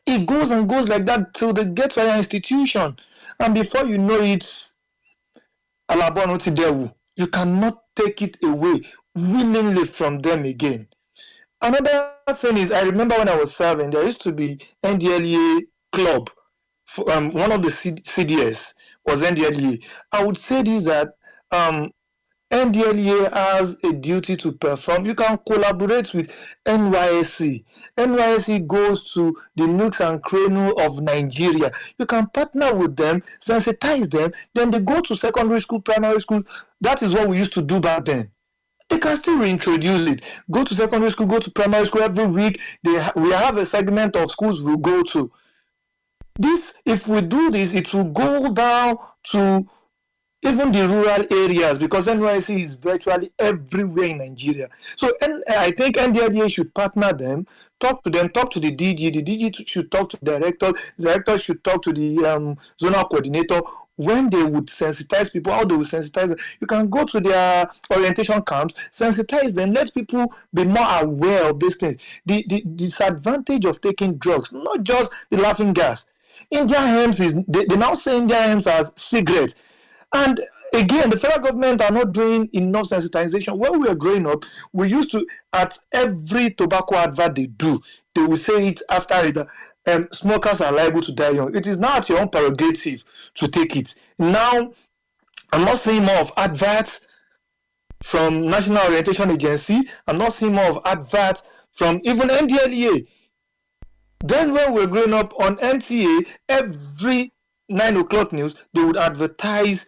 It goes and goes like that till they get to an institution. And before you know it, you cannot take it away willingly from them again. Another thing is, I remember when I was serving, there used to be NDLEA club. One of the CDS was NDLEA. I would say this that NDLEA has a duty to perform. You can collaborate with NYSC. NYSC goes to the nooks and crannies of Nigeria. You can partner with them, sensitize them, then they go to secondary school, primary school. That is what we used to do back then. They can still reintroduce it. Go to secondary school, go to primary school every week. We have a segment of schools we'll go to. If we do this, it will go down to even the rural areas because NYC is virtually everywhere in Nigeria. So I think NDLEA should partner them, talk to the DG. The DG should talk to the director should talk to the zonal coordinator. When they would sensitize people, how they would sensitize them. You can go to their orientation camps, sensitize them, let people be more aware of these things. The disadvantage of taking drugs, not just the laughing gas. Indian hemp they now say Indian hemp as cigarettes. And again, the federal government are not doing enough sensitization. When we were growing up, we used to, at every tobacco advert they do, they will say it after it, smokers are liable to die young. It is now at your own prerogative to take it. Now, I'm not seeing more of adverts from National Orientation Agency. I'm not seeing more of adverts from even NDLEA. Then when we were growing up on NTA, every 9 o'clock news, they would advertise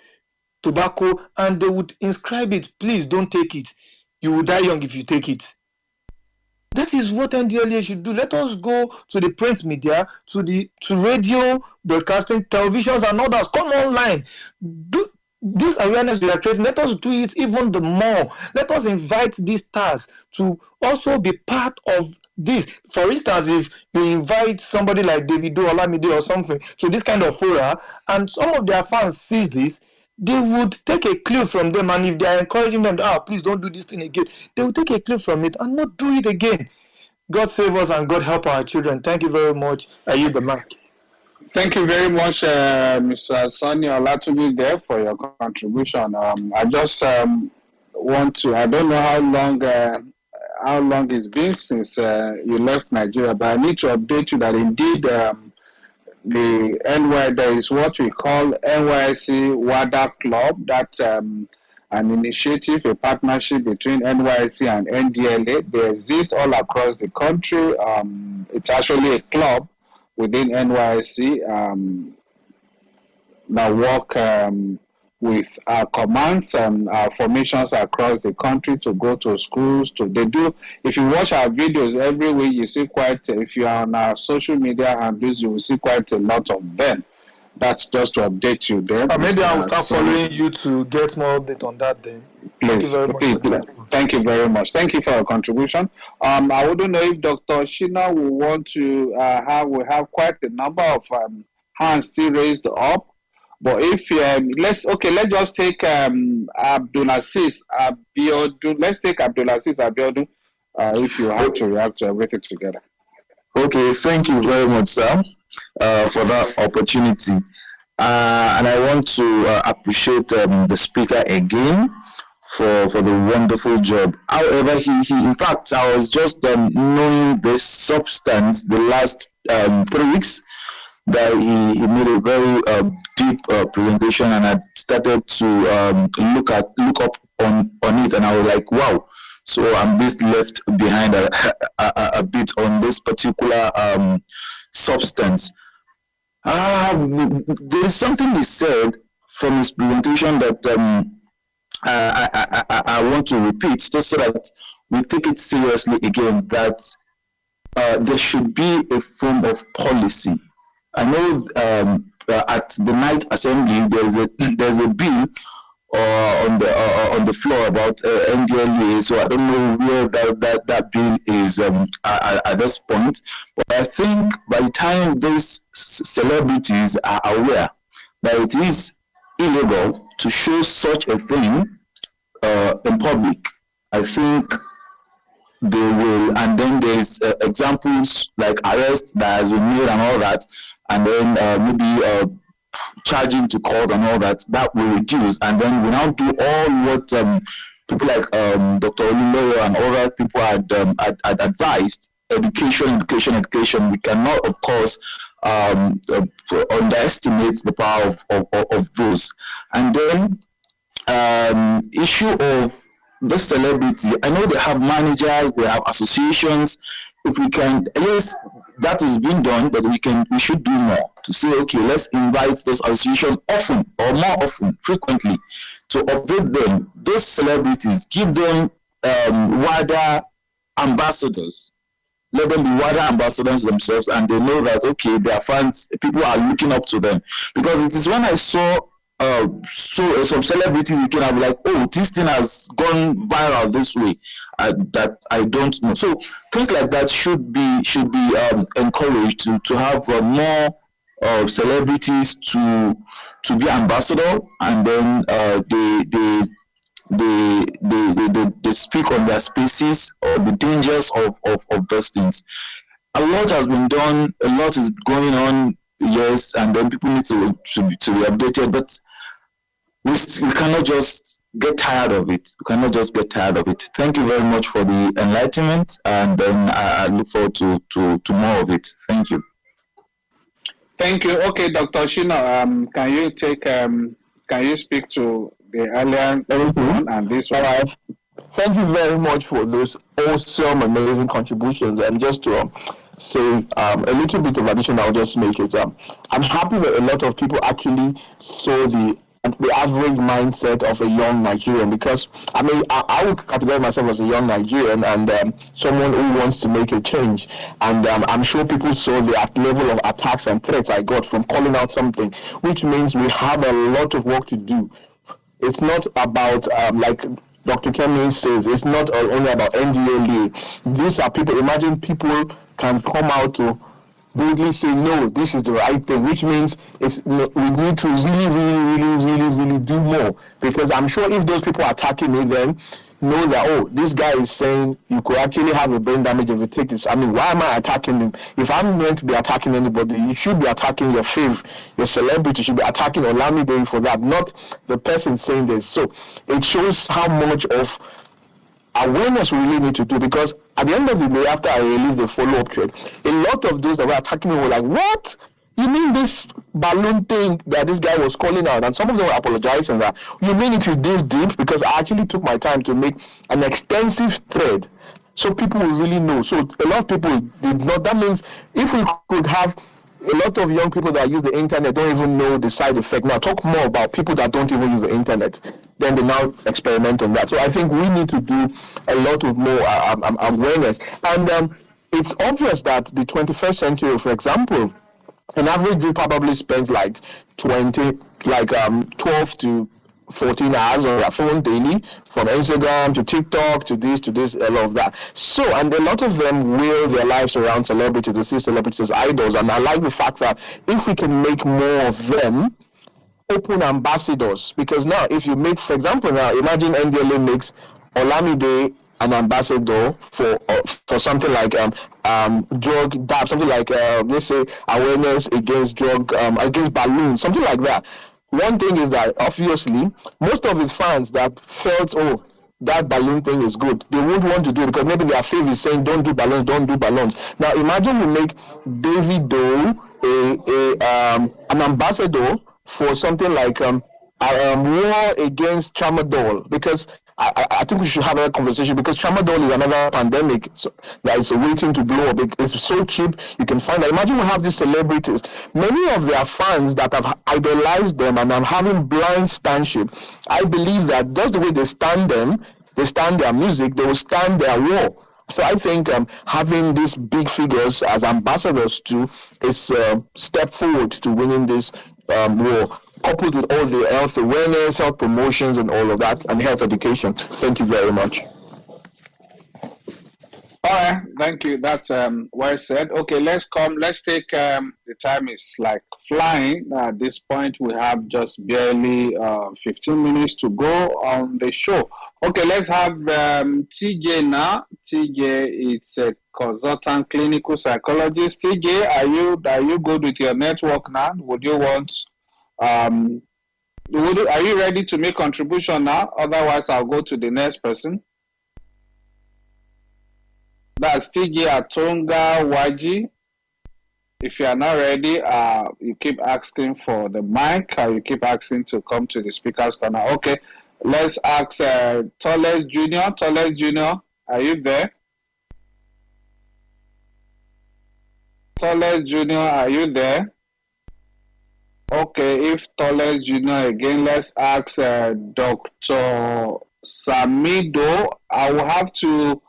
tobacco and they would inscribe it, please don't take it. You will die young if you take it. That is what NDLEA should do. Let us go to the print media, to radio, broadcasting, televisions and others. Come online. Do this awareness we are creating. Let us do it even the more. Let us invite these stars to also be part of this. For instance, if you invite somebody like Davido Olamide or something to this kind of fora, and some of their fans sees this, they would take a clue from them, and if they are encouraging them, please don't do this thing again, they will take a clue from it and not do it again. God save us and God help our children. Thank you very much. I yield the mic. Thank you very much, Mr. Sonny Olatunji, there for your contribution. I just want to, I don't know how long it's been since you left Nigeria, but I need to update you that indeed there is what we call NYC WADA Club. That's an initiative, a partnership between NYC and NDLEA. They exist all across the country. It's actually a club within NYC that work with our commands and our formations across the country to go to schools. If you watch our videos every week, you see if you are on our social media handles, you will see quite a lot of them. That's just to update you there. Maybe I will start following you to get more update on that then. Please. Thank you very much. Thank you for your contribution. I wouldn't know if Dr. Shina will want to we have quite a number of hands still raised up. But if let's just take Abdulaziz Abiodun. Let's take Abdulaziz Abiodun. If you have to react to everything together. Okay, thank you very much, sir, for that opportunity. And I want to appreciate the speaker again for the wonderful job. However, he in fact, I was just knowing this substance the last 3 weeks that he made a very deep presentation, and I started to look up on it, and I was like, wow. So I'm this left behind a bit on this particular substance. There is something he said from his presentation that I want to repeat, just so that we take it seriously again, that there should be a form of policy. I know at the night assembly there's a bill on the floor about NDLEA, so I don't know where that bill is at this point. But I think by the time these celebrities are aware that it is illegal to show such a thing in public, I think they will. And then there's examples like arrest that has been made and all that, and then maybe charging to court and all that, that will reduce. And then we now do all what people like Dr. Oluloyo and other people had advised: education. We cannot, of course, underestimate the power of those. And then issue of the celebrity. I know they have managers, they have associations. If we can, yes, that is being done, but we should do more to say, okay, let's invite those associations often or more often, frequently, to update them. Those celebrities, give them wider ambassadors. Let them be wider ambassadors themselves, and they know that, okay, their fans, people are looking up to them. Because it is when I saw some celebrities again, I'm like, oh, this thing has gone viral this way, that I don't know. So things like that should be encouraged to have more celebrities to be ambassador, and then they speak on their spaces or the dangers of those things. A lot has been done, a lot is going on, yes, and then people need to be updated, but we cannot just get tired of it. Thank you very much for the enlightenment, and then I look forward to more of it. Thank you. Thank you. Okay, Dr. Shino, can you speak to the earlier one and this one? Thank you very much for those awesome, amazing contributions. And just to say a little bit of addition, I'll just make it. I'm happy that a lot of people actually saw the average mindset of a young Nigerian, because I mean I would categorize myself as a young Nigerian and someone who wants to make a change, and I'm sure people saw the level of attacks and threats I got from calling out something, which means we have a lot of work to do. It's not about like Dr. Kemi says, it's not only about NDLEA. These are people. Imagine people can come out to boldly say, no, this is the right thing, which means we need to really do more. Because I'm sure if those people are attacking me then know that, oh, this guy is saying you could actually have a brain damage if you take this. I mean, why am I attacking him? If I'm going to be attacking anybody, you should be attacking your fave, your celebrity. You should be attacking Olamide for that, not the person saying this. So it shows how much of awareness we really need to do, because at the end of the day, after I released the follow-up thread, a lot of those that were attacking me were like, what? You mean this balloon thing that this guy was calling out? And some of them were apologizing that, you mean it is this deep? Because I actually took my time to make an extensive thread so people will really know. So a lot of people did not. That means if we could have a lot of young people that use the internet don't even know the side effect. Now talk more about people that don't even use the internet. Then they now experiment on that. So I think we need to do a lot of more awareness. And it's obvious that the 21st century, for example, an average Jew probably spends like 12 to 14 hours on their phone daily, from Instagram to TikTok to this, a lot of that. So, and a lot of them will their lives around celebrities, they see celebrities as idols. And I like the fact that if we can make more of them open ambassadors, because now if you make, for example, now imagine NDLA makes Olamide an ambassador for something like drug DAP, something like let's say awareness against drug against balloons, something like that. One thing is that obviously most of his fans that felt, oh, that balloon thing is good, they won't want to do it because maybe their faith is saying don't do balloons, don't do balloons. Now imagine you make David Doe an ambassador for something like war against tramadol, because I think we should have a conversation, because tramadol is another pandemic that is waiting to blow up. It's so cheap, you can find that. Imagine we have these celebrities, many of their fans that have idolized them and are having blind standship. I believe that just the way they stand their music, they will stand their war. So I think having these big figures as ambassadors too is a step forward to winning this war, coupled with all the health awareness, health promotions, and all of that, and health education. Thank you very much. All right, thank you. That's well said. Okay, let's take the time is like flying. At this point, we have just barely 15 minutes to go on the show. Okay, let's have TJ now. TJ, it's a consultant clinical psychologist. TJ, are you good with your network now? Would you want are you ready to make contribution now? Otherwise, I'll go to the next person. That's TJ Atonga Waji. If you are not ready, you keep asking for the mic, or you keep asking to come to the speaker's corner. Okay, let's ask Toles Jr. Toles Jr., are you there? Toles Jr., are you there? Okay, if Toles Jr. again, let's ask Dr. Samido. I will have to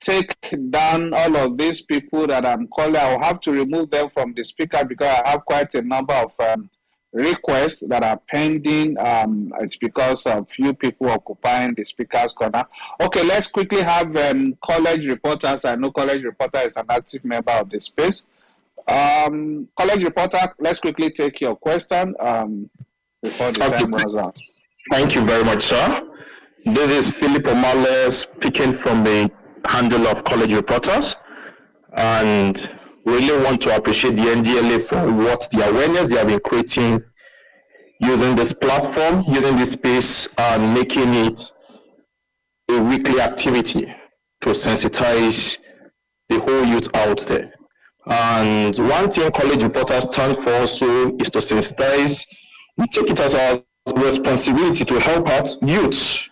take down all of these people that I'm calling. I will have to remove them from the speaker because I have quite a number of requests that are pending. It's because of few people occupying the speaker's corner. Okay, let's quickly have college reporters. I know college reporter is an active member of the space. College reporter, let's quickly take your question before the time runs out. Thank you very much, sir. This is Philip Omale speaking from the handle of college reporters, and really want to appreciate the NDLA for what the awareness they have been creating using this platform, using this space, and making it a weekly activity to sensitize the whole youth out there. And one thing college reporters stand for also is to sensitize. We take it as our responsibility to help out youths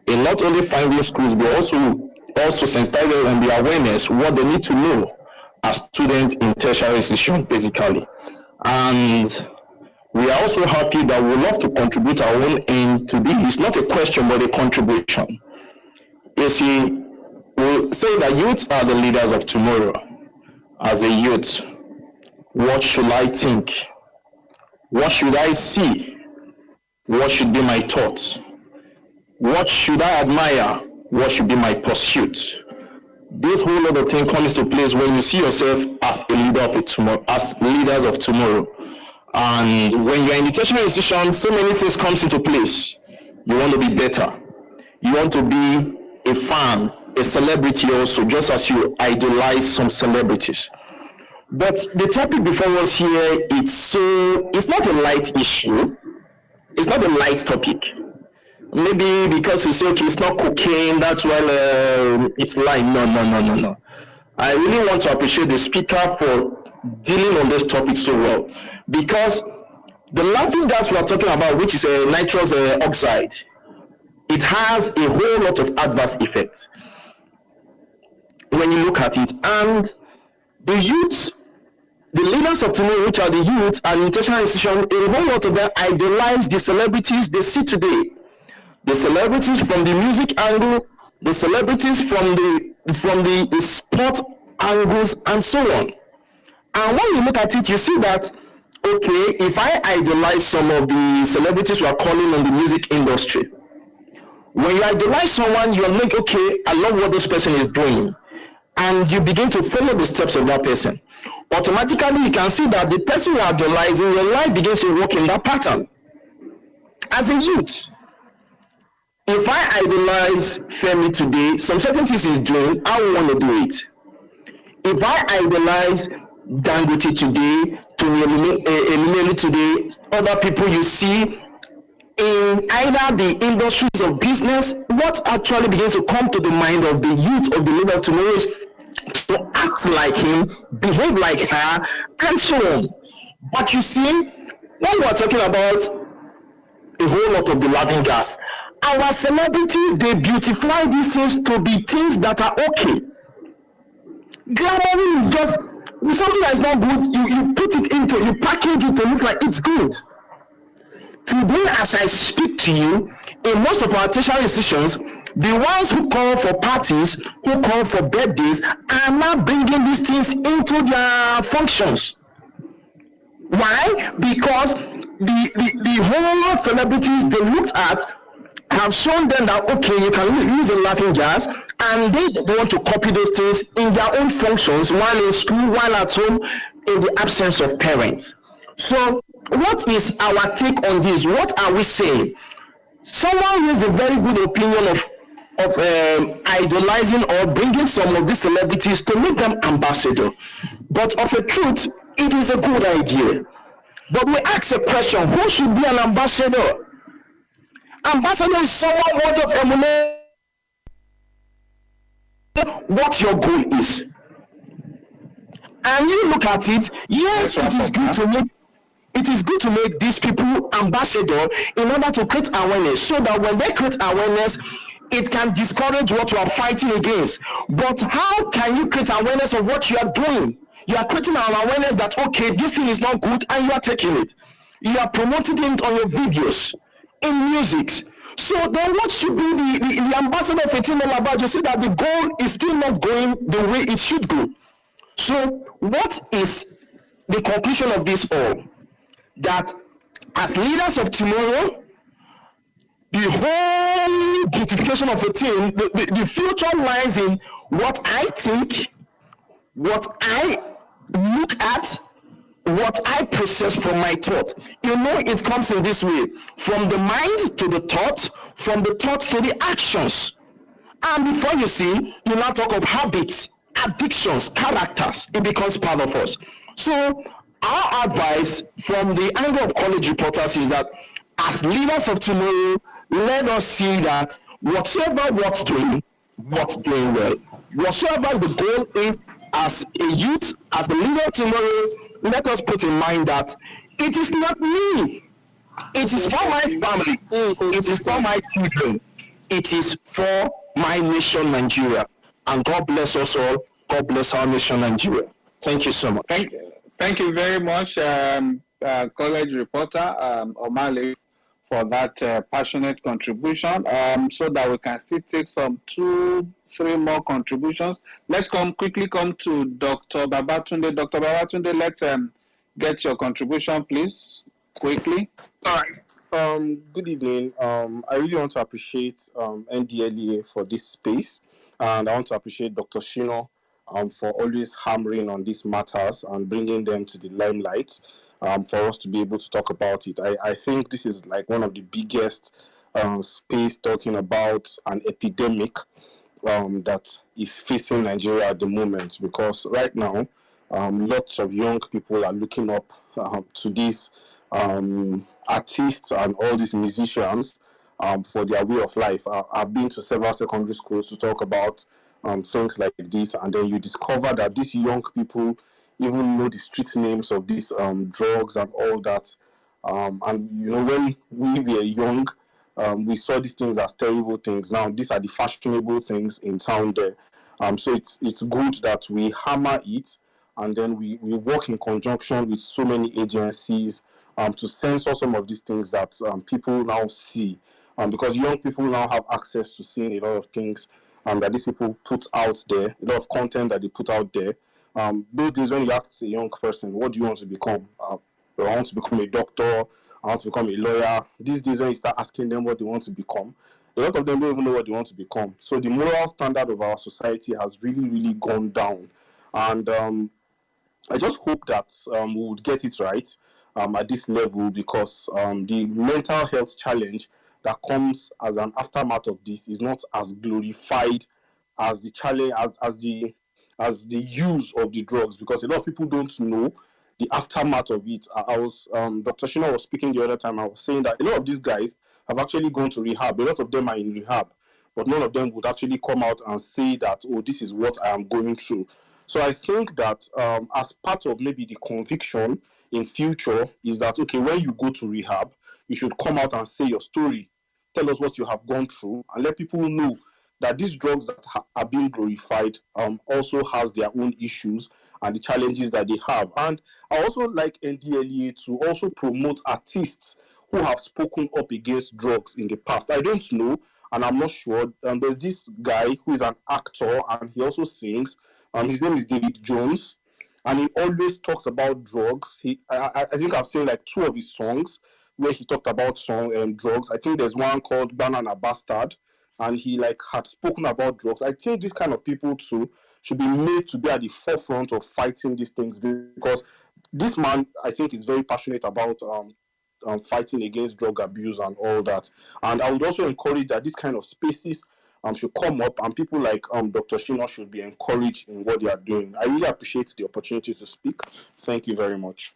in not only finding schools, but also sensitize them on the awareness, what they need to know as students in tertiary institutions, basically. And we are also happy that we love to contribute our own end to this. It's not a question, but a contribution. You see, we say that youth are the leaders of tomorrow. As a youth, what should I think? What should I see? What should be my thoughts? What should I admire? What should be my pursuit? This whole lot of thing comes into place when you see yourself as a leader of tomorrow, as leaders of tomorrow. And when you're in the tertiary institution, so many things comes into place. You want to be better. You want to be a fan, a celebrity also, just as you idolize some celebrities. But the topic before us here, it's not a light issue. It's not a light topic. Maybe because you say, okay, it's not cocaine, that's why it's light. No. I really want to appreciate the speaker for dealing on this topic so well. Because the laughing gas we are talking about, which is a nitrous oxide, it has a whole lot of adverse effects when you look at it. And the youth, the leaders of tomorrow, which are the youth and the tertiary institution, a whole lot of them idolize the celebrities they see today. The celebrities from the music angle, the celebrities from the sport angles, and so on. And when you look at it, you see that, okay, if I idolize some of the celebrities we are calling on the music industry, when you idolize someone, you're like, okay, I love what this person is doing. And you begin to follow the steps of that person. Automatically, you can see that the person you're idolizing, your life begins to work in that pattern. As a youth, if I idolize Femi today, some certain things he's doing, I want to do it. If I idolize Dangote today, Tony Elumelu today, other people you see in either the industries of business, what actually begins to come to the mind of the youth of the leader of tomorrow is to act like him, behave like her, and so on. But you see, when we are talking about a whole lot of the laughing gas, our celebrities, they beautify these things to be things that are okay. Glamour is just something that is not good. You put it into, you package it to look like it's good. Today, as I speak to you, in most of our tertiary institutions, the ones who call for parties, who call for birthdays, are now bringing these things into their functions. Why? Because the whole celebrities they looked at have shown them that okay, you can use a laughing gas, and they want to copy those things in their own functions while in school, while at home, in the absence of parents. So, what is our take on this? What are we saying? Someone has a very good opinion of idolizing or bringing some of these celebrities to make them ambassador. But of a truth, it is a good idea. But we ask a question, who should be an ambassador? Ambassador is someone worthy of emulate what your goal is. And you look at it, yes, it is good to make these people ambassador in order to create awareness, so that when they create awareness, it can discourage what you are fighting against. But how can you create awareness of what you are doing? You are creating an awareness that okay, this thing is not good, and you are taking it. You are promoting it on your videos, in music. So then what should be the ambassador of a thing all about? You see that the goal is still not going the way it should go. So what is the conclusion of this all? That as leaders of tomorrow, the whole beautification of a team, the future lies in what I think, what I look at, what I process from my thought. You know, it comes in this way: from the mind to the thought, from the thought to the actions. And before you see, you now talk of habits, addictions, characters. It becomes part of us. So our advice from the angle of college reporters is that as leaders of tomorrow, let us see that whatever what's doing well. Whatsoever the goal is, as a youth, as a leader of tomorrow, let us put in mind that it is not me. It is for my family. It is for my children. It is for my nation, Nigeria. And God bless us all. God bless our nation, Nigeria. Thank you so much. Thank you very much, college reporter Omale, for that passionate contribution. So that we can still take some 2-3 more contributions. Let's quickly come to Dr. Babatunde. Dr. Babatunde, let's get your contribution, please, quickly. All right. Good evening. I really want to appreciate NDLEA for this space, and I want to appreciate Dr. Shino for always hammering on these matters and bringing them to the limelight for us to be able to talk about it. I think this is like one of the biggest space talking about an epidemic that is facing Nigeria at the moment, because right now lots of young people are looking up to these artists and all these musicians for their way of life. I've been to several secondary schools to talk about things like this, and then you discover that these young people even know the street names of these drugs and all that. And you know, when we were young, we saw these things as terrible things. Now these are the fashionable things in town there. So it's good that we hammer it, and then we work in conjunction with so many agencies to censor some of these things that people now see. Because young people now have access to seeing a lot of things that these people put out there, a lot of content that they put out there. Those days when you ask a young person, what do you want to become? I want to become a doctor, I want to become a lawyer. These days when you start asking them what they want to become, a lot of them don't even know what they want to become. So the moral standard of our society has really, really gone down. And I just hope that we would get it right. at this level, because the mental health challenge that comes as an aftermath of this is not as glorified as the challenge, as the use of the drugs, because a lot of people don't know the aftermath of it. I was Dr. Shina was speaking the other time. I was saying that a lot of these guys have actually gone to rehab. A lot of them are in rehab, but none of them would actually come out and say that, oh, this is what I am going through. So I think that as part of maybe the conviction in future is that, okay, when you go to rehab, you should come out and say your story, tell us what you have gone through, and let people know that these drugs that are being glorified also has their own issues and the challenges that they have. And I also like NDLEA to also promote artists who have spoken up against drugs in the past. I don't know, and I'm not sure. There's this guy who is an actor and he also sings. His name is David Jones, and he always talks about drugs. I think I've seen like 2 of his songs where he talked about drugs. I think there's one called Banana Bastard, and he like had spoken about drugs. I think these kind of people too should be made to be at the forefront of fighting these things, because this man, I think, is very passionate about fighting against drug abuse and all that. And I would also encourage that this kind of spaces should come up, and people like Dr. Shina should be encouraged in what they are doing. I really appreciate the opportunity to speak. Thank you very much.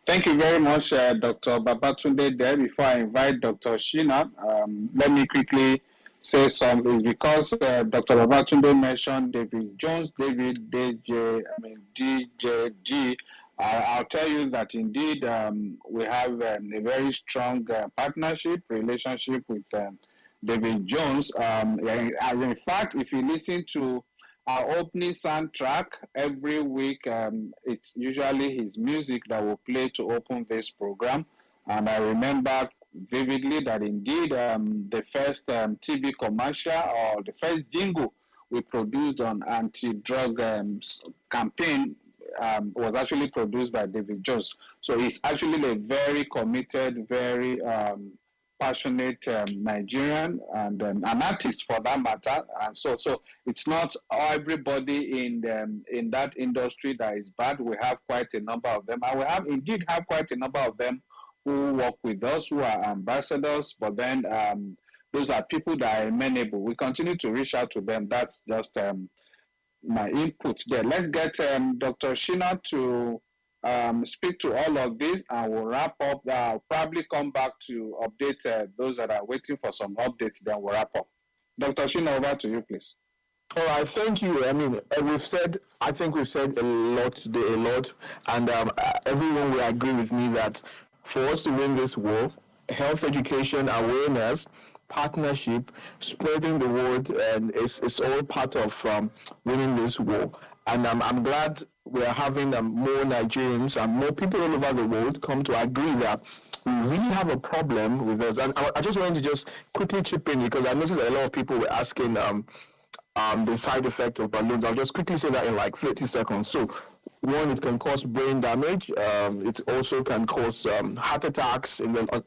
Thank you very much, Dr. Babatunde. There, before I invite Dr. Shina, let me quickly say something, because Dr. Babatunde mentioned David Jones, DJG. I'll tell you that indeed we have a very strong partnership, relationship with David Jones. In fact, if you listen to our opening soundtrack every week, it's usually his music that will play to open this program. And I remember vividly that indeed the first TV commercial, or the first jingle we produced on anti-drug campaign was actually produced by David Jones. So he's actually a very committed, very passionate Nigerian, and an artist for that matter. And so it's not everybody in that industry that is bad. We have quite a number of them, and we have quite a number of them who work with us, who are ambassadors. But then those are people that are amenable. We continue to reach out to them. That's just my input there. Let's get Dr. Shina to speak to all of this, and we'll wrap up. I'll probably come back to update those that are waiting for some updates, then we'll wrap up. Dr. Shina, over to you, please. All right, thank you. I mean, I think we've said a lot today, and everyone will agree with me that for us to win this war, health education, awareness, partnership, spreading the word, and it's all part of winning this war. And I'm glad we're having more Nigerians and more people all over the world come to agree that we really have a problem with this. And I just wanted to just quickly chip in, because I noticed that a lot of people were asking the side effect of balloons. I'll just quickly say that in like 30 seconds. So, one, it can cause brain damage. It also can cause heart attacks in the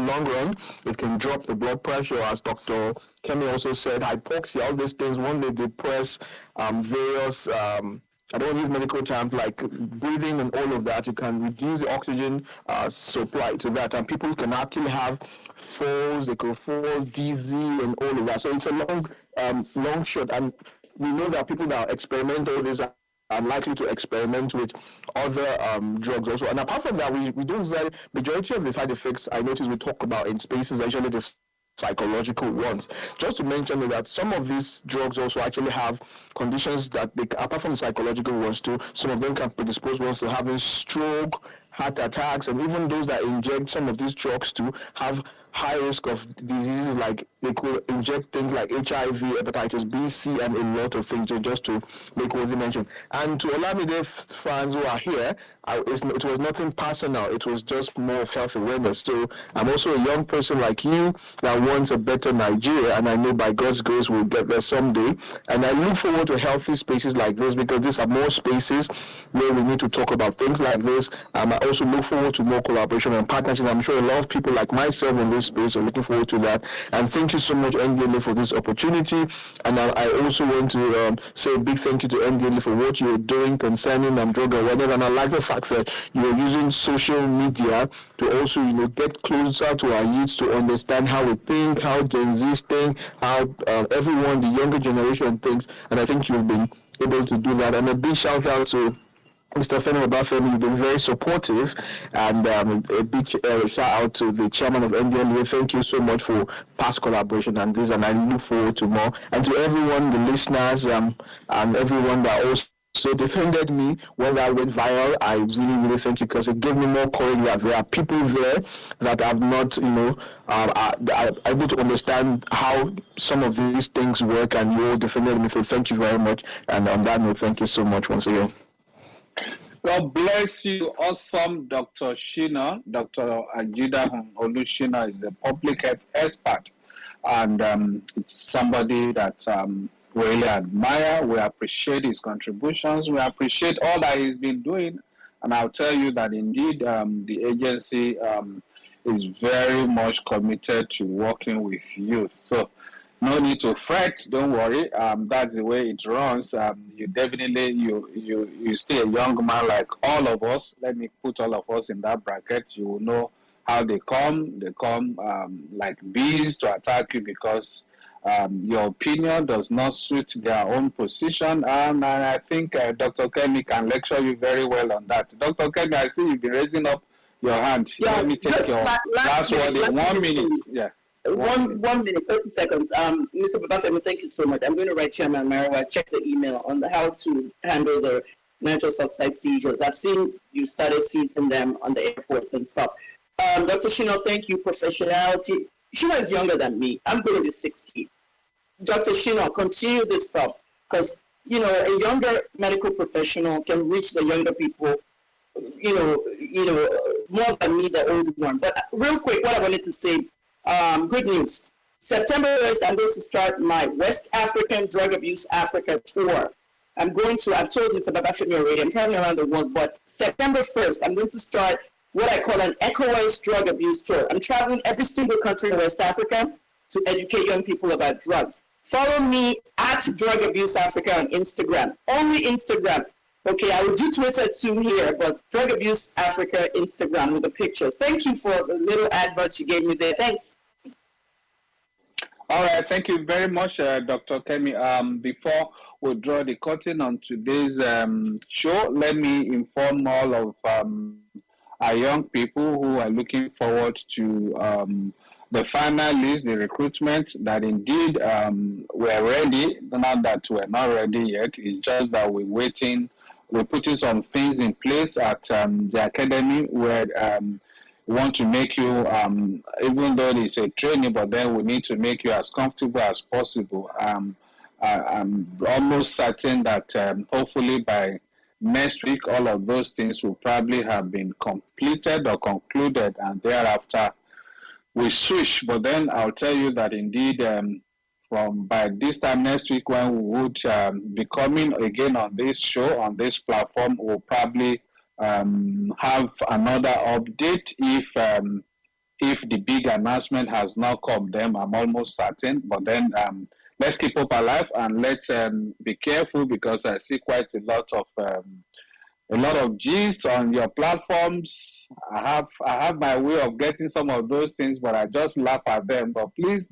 long run. It can drop the blood pressure, as Dr. Kemi also said, hypoxia, all these things. One, they depress various, I don't use medical terms like breathing and all of that. You can reduce the oxygen supply to that. And people can actually have falls, they could fall dizzy and all of that. So it's a long shot. And we know that people that experiment all this are likely to experiment with other drugs also. And apart from that, we don't say majority of the side effects I notice we talk about in spaces actually the psychological ones. Just to mention that some of these drugs also actually have conditions that they, apart from the psychological ones too, some of them can predispose ones to having stroke, heart attacks, and even those that inject some of these drugs to have high risk of diseases, like they could inject things like HIV, hepatitis B, C, and a lot of things, just to make what they mentioned. And to Olamide fans who are here, it was nothing personal. It was just more of health awareness. So I'm also a young person like you that wants a better Nigeria, and I know by God's grace we'll get there someday. And I look forward to healthy spaces like this, because these are more spaces where we need to talk about things like this. I also look forward to more collaboration and partnerships. I'm sure a lot of people like myself in this space. I'm looking forward to that. And thank you so much, NDLA, for this opportunity. And I also want to say a big thank you to NDLA for what you're doing concerning drug awareness. And I like the fact that you're using social media to also, get closer to our youths to understand how we think, how Gen Zs think, how everyone, the younger generation thinks. And I think you've been able to do that. And a big shout out to Mr. Femi Obafemi. You've been very supportive, and a big shout out to the chairman of NDLA. Thank you so much for past collaboration and this, and I look forward to more. And to everyone, the listeners, and everyone that also defended me when that went viral, I really, really thank you, because it gave me more courage that there are people there that have not, are able to understand how some of these things work, and you all defended me. So thank you very much. And on that note, thank you so much once again. God bless you, awesome Dr. Shina. Dr. Ajida Olushina is a public health expert, and it's somebody that we really admire. We appreciate his contributions. We appreciate all that he's been doing, and I'll tell you that indeed the agency is very much committed to working with youth. So no need to fret. Don't worry. That's the way it runs. You definitely you stay a young man like all of us. Let me put all of us in that bracket. You will know how they come. They come like bees to attack you because your opinion does not suit their own position. And I think Dr. Kemi can lecture you very well on that. Dr. Kemi, I see you've been raising up your hand. Yeah, let me take your last word in 1 minute. Yeah. 1 minute, 30 seconds. Mr. Babafemi, thank you so much. I'm going to write Chairman Mariwa, check the email on how to handle the nitrous oxide seizures. I've seen you started seizing them on the airports and stuff. Dr. Shino, thank you. Professionality. Shino is younger than me. I'm going to be 60. Dr. Shino, continue this stuff, because, a younger medical professional can reach the younger people, more than me, the old one. But real quick, what I wanted to say, good news. September 1st, I'm going to start my West African Drug Abuse Africa tour. I've told Mr. Babafemi already, I'm traveling around the world, but September 1st, I'm going to start what I call an ECOWAS drug abuse tour. I'm traveling every single country in West Africa to educate young people about drugs. Follow me at Drug Abuse Africa on Instagram. Only Instagram. Okay, I will do Twitter too here, but Drug Abuse Africa Instagram with the pictures. Thank you for the little advert you gave me there. Thanks. All right, thank you very much, Dr. Kemi. Before we draw the curtain on today's show, let me inform all of our young people who are looking forward to the final list, the recruitment, that indeed we're ready. Not that we're not ready yet, it's just that we're waiting. We're putting some things in place at the academy where we want to make you, even though it's a training, but then we need to make you as comfortable as possible. I'm almost certain that hopefully by next week, all of those things will probably have been completed or concluded, and thereafter we switch. But then I'll tell you that indeed from by this time next week, when we would be coming again on this show, on this platform, we'll probably have another update if the big announcement has not come. Then I'm almost certain. But then let's keep hope alive, and let's be careful, because I see quite a lot of G's on your platforms. I have my way of getting some of those things, but I just laugh at them. But please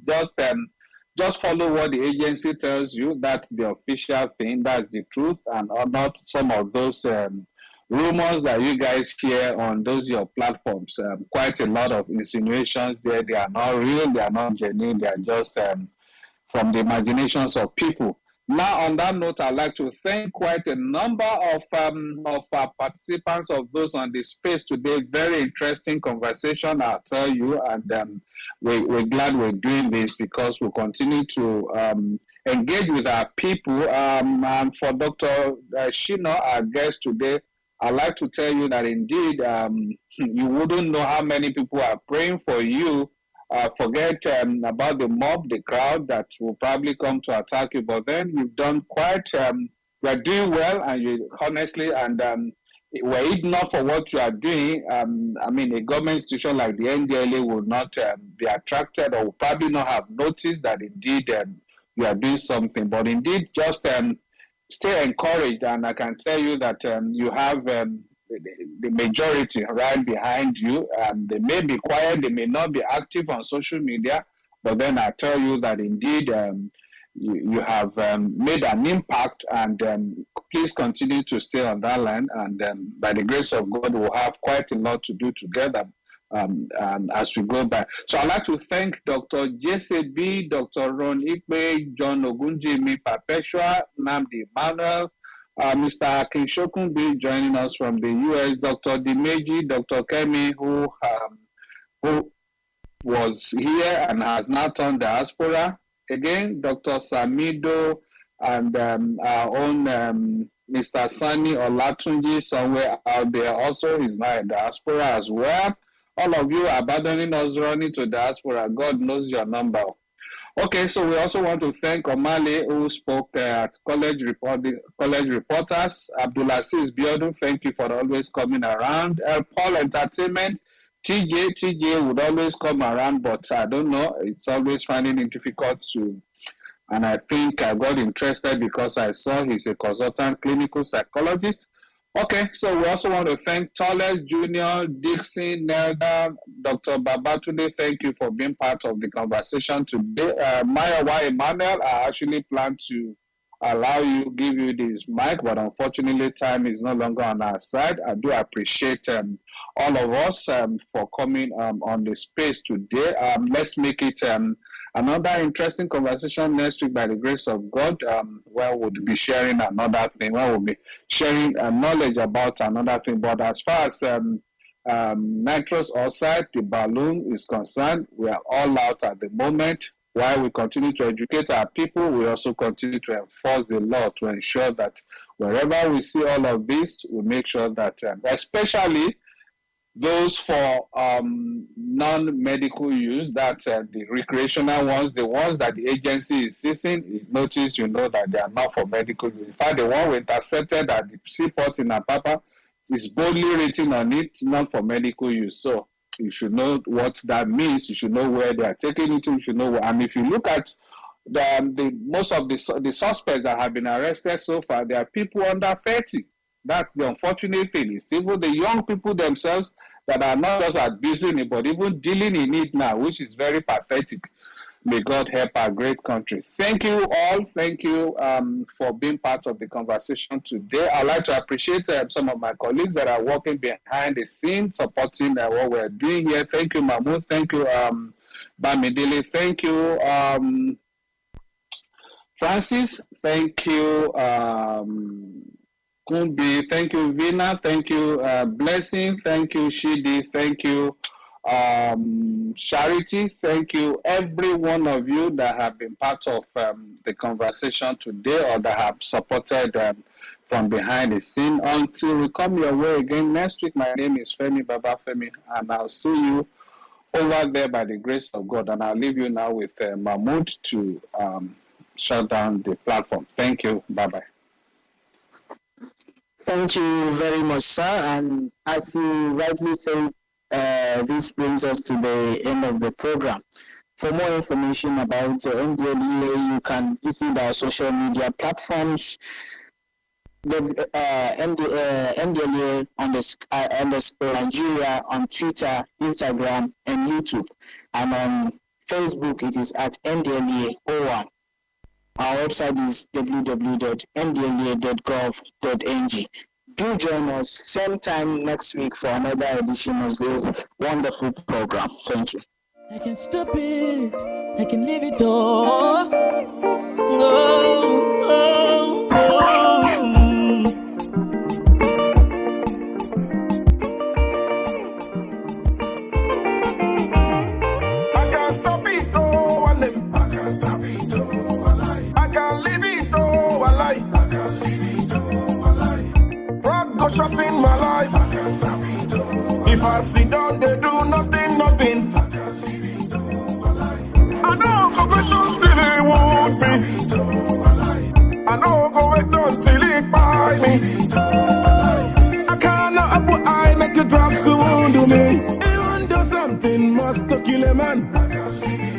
just follow what the agency tells you. That's the official thing. That's the truth, and not some of those rumors that you guys hear on those your platforms. Quite a lot of insinuations there. They are not real. They are not genuine. They are just from the imaginations of people. Now, on that note, I'd like to thank quite a number of our participants, of those on the space today. Very interesting conversation, I'll tell you, and we're glad we're doing this, because we'll continue to engage with our people. And for Dr. Shino, our guest today, I'd like to tell you that indeed you wouldn't know how many people are praying for you. Forget about the mob, the crowd that will probably come to attack you, but then you've done quite, you're doing well, and you honestly, and were it not for what you are doing, I mean, a government institution like the NDLA would not be attracted or would probably not have noticed that indeed you are doing something. But indeed, just stay encouraged, and I can tell you that you have the majority right behind you. They may be quiet, they may not be active on social media, but then I tell you that indeed you have made an impact, and please continue to stay on that line. And by the grace of God, we'll have quite a lot to do together as we go by. So I'd like to thank Dr. JCB, Dr. Ron Ikpe, John Ogunjimi Perpetua, Namdi Emmanuel, Mr. Akin Shokunbi joining us from the US, Dr. Dimeji, Dr. Kemi, who was here and has now turned diaspora. Again, Dr. Samido, and our own Mr. Sani Olatunji, somewhere out there also, is now in diaspora as well. All of you abandoning us, running to diaspora, God knows your number. Okay, so we also want to thank Omale, who spoke at College Reporters. Abdulaziz Biodun, thank you for always coming around. Paul Entertainment, TJ would always come around, but I don't know, it's always finding it difficult to, and I think I got interested because I saw he's a consultant clinical psychologist. Okay, so we also want to thank Toles Jr., Dixon, Nelda, Dr. Babatunde, thank you for being part of the conversation today. Mayowa Emmanuel, I actually plan to give you this mic, but unfortunately time is no longer on our side. I do appreciate all of us for coming on the space today. Let's make it another interesting conversation next week by the grace of God, where we'll be sharing another thing, where we'll be sharing knowledge about another thing. But as far as nitrous oxide, the balloon is concerned, we are all out at the moment. While we continue to educate our people, we also continue to enforce the law to ensure that wherever we see all of this, we make sure that, especially those for non-medical use, that the recreational ones, the ones that the agency is seizing, notice you know that they are not for medical use. In fact, the one we intercepted at the seaport in Apapa is boldly written on it, not for medical use. So you should know what that means. You should know where they are taking it to. You should know. And if you look at the most of the suspects that have been arrested so far, they are people under 30. That's the unfortunate thing. It's even the young people themselves that are not just abusing it, but even dealing in it now, which is very pathetic. May God help our great country. Thank you all. Thank you for being part of the conversation today. I'd like to appreciate some of my colleagues that are working behind the scenes, supporting what we're doing here. Thank you, Mahmoud. Thank you, Bamidele. Thank you, Francis. Thank you, Kumbi. Thank you, Vina. Thank you, Blessing. Thank you, Shidi. Thank you, Charity. Thank you, every one of you that have been part of the conversation today or that have supported from behind the scene. Until we come your way again next week, my name is Femi Babafemi, and I'll see you over there by the grace of God. And I'll leave you now with Mahmoud to shut down the platform. Thank you. Bye-bye. Thank you very much, sir. And as you rightly said, this brings us to the end of the program. For more information about the NDLEA, you can visit our social media platforms. The NDLEA underscore Nigeria on Twitter, Instagram, and YouTube. And on Facebook, it is at NDLEA01. Our website is www.ndlea.gov.ng. Do join us same time next week for another edition of this wonderful program. Thank you. I can stop it. I can leave it all. Oh, oh, oh. I can't stop it, oh, I can't stop it, oh, I can't leave it, oh, I can't leave it, oh, rock go shot in my life. I can't stop it, oh, if I sit down, they do nothing. I can't leave it, oh, I don't go wait until they want me. I don't go wait until it buy me. I can't Nothing must to kill a man.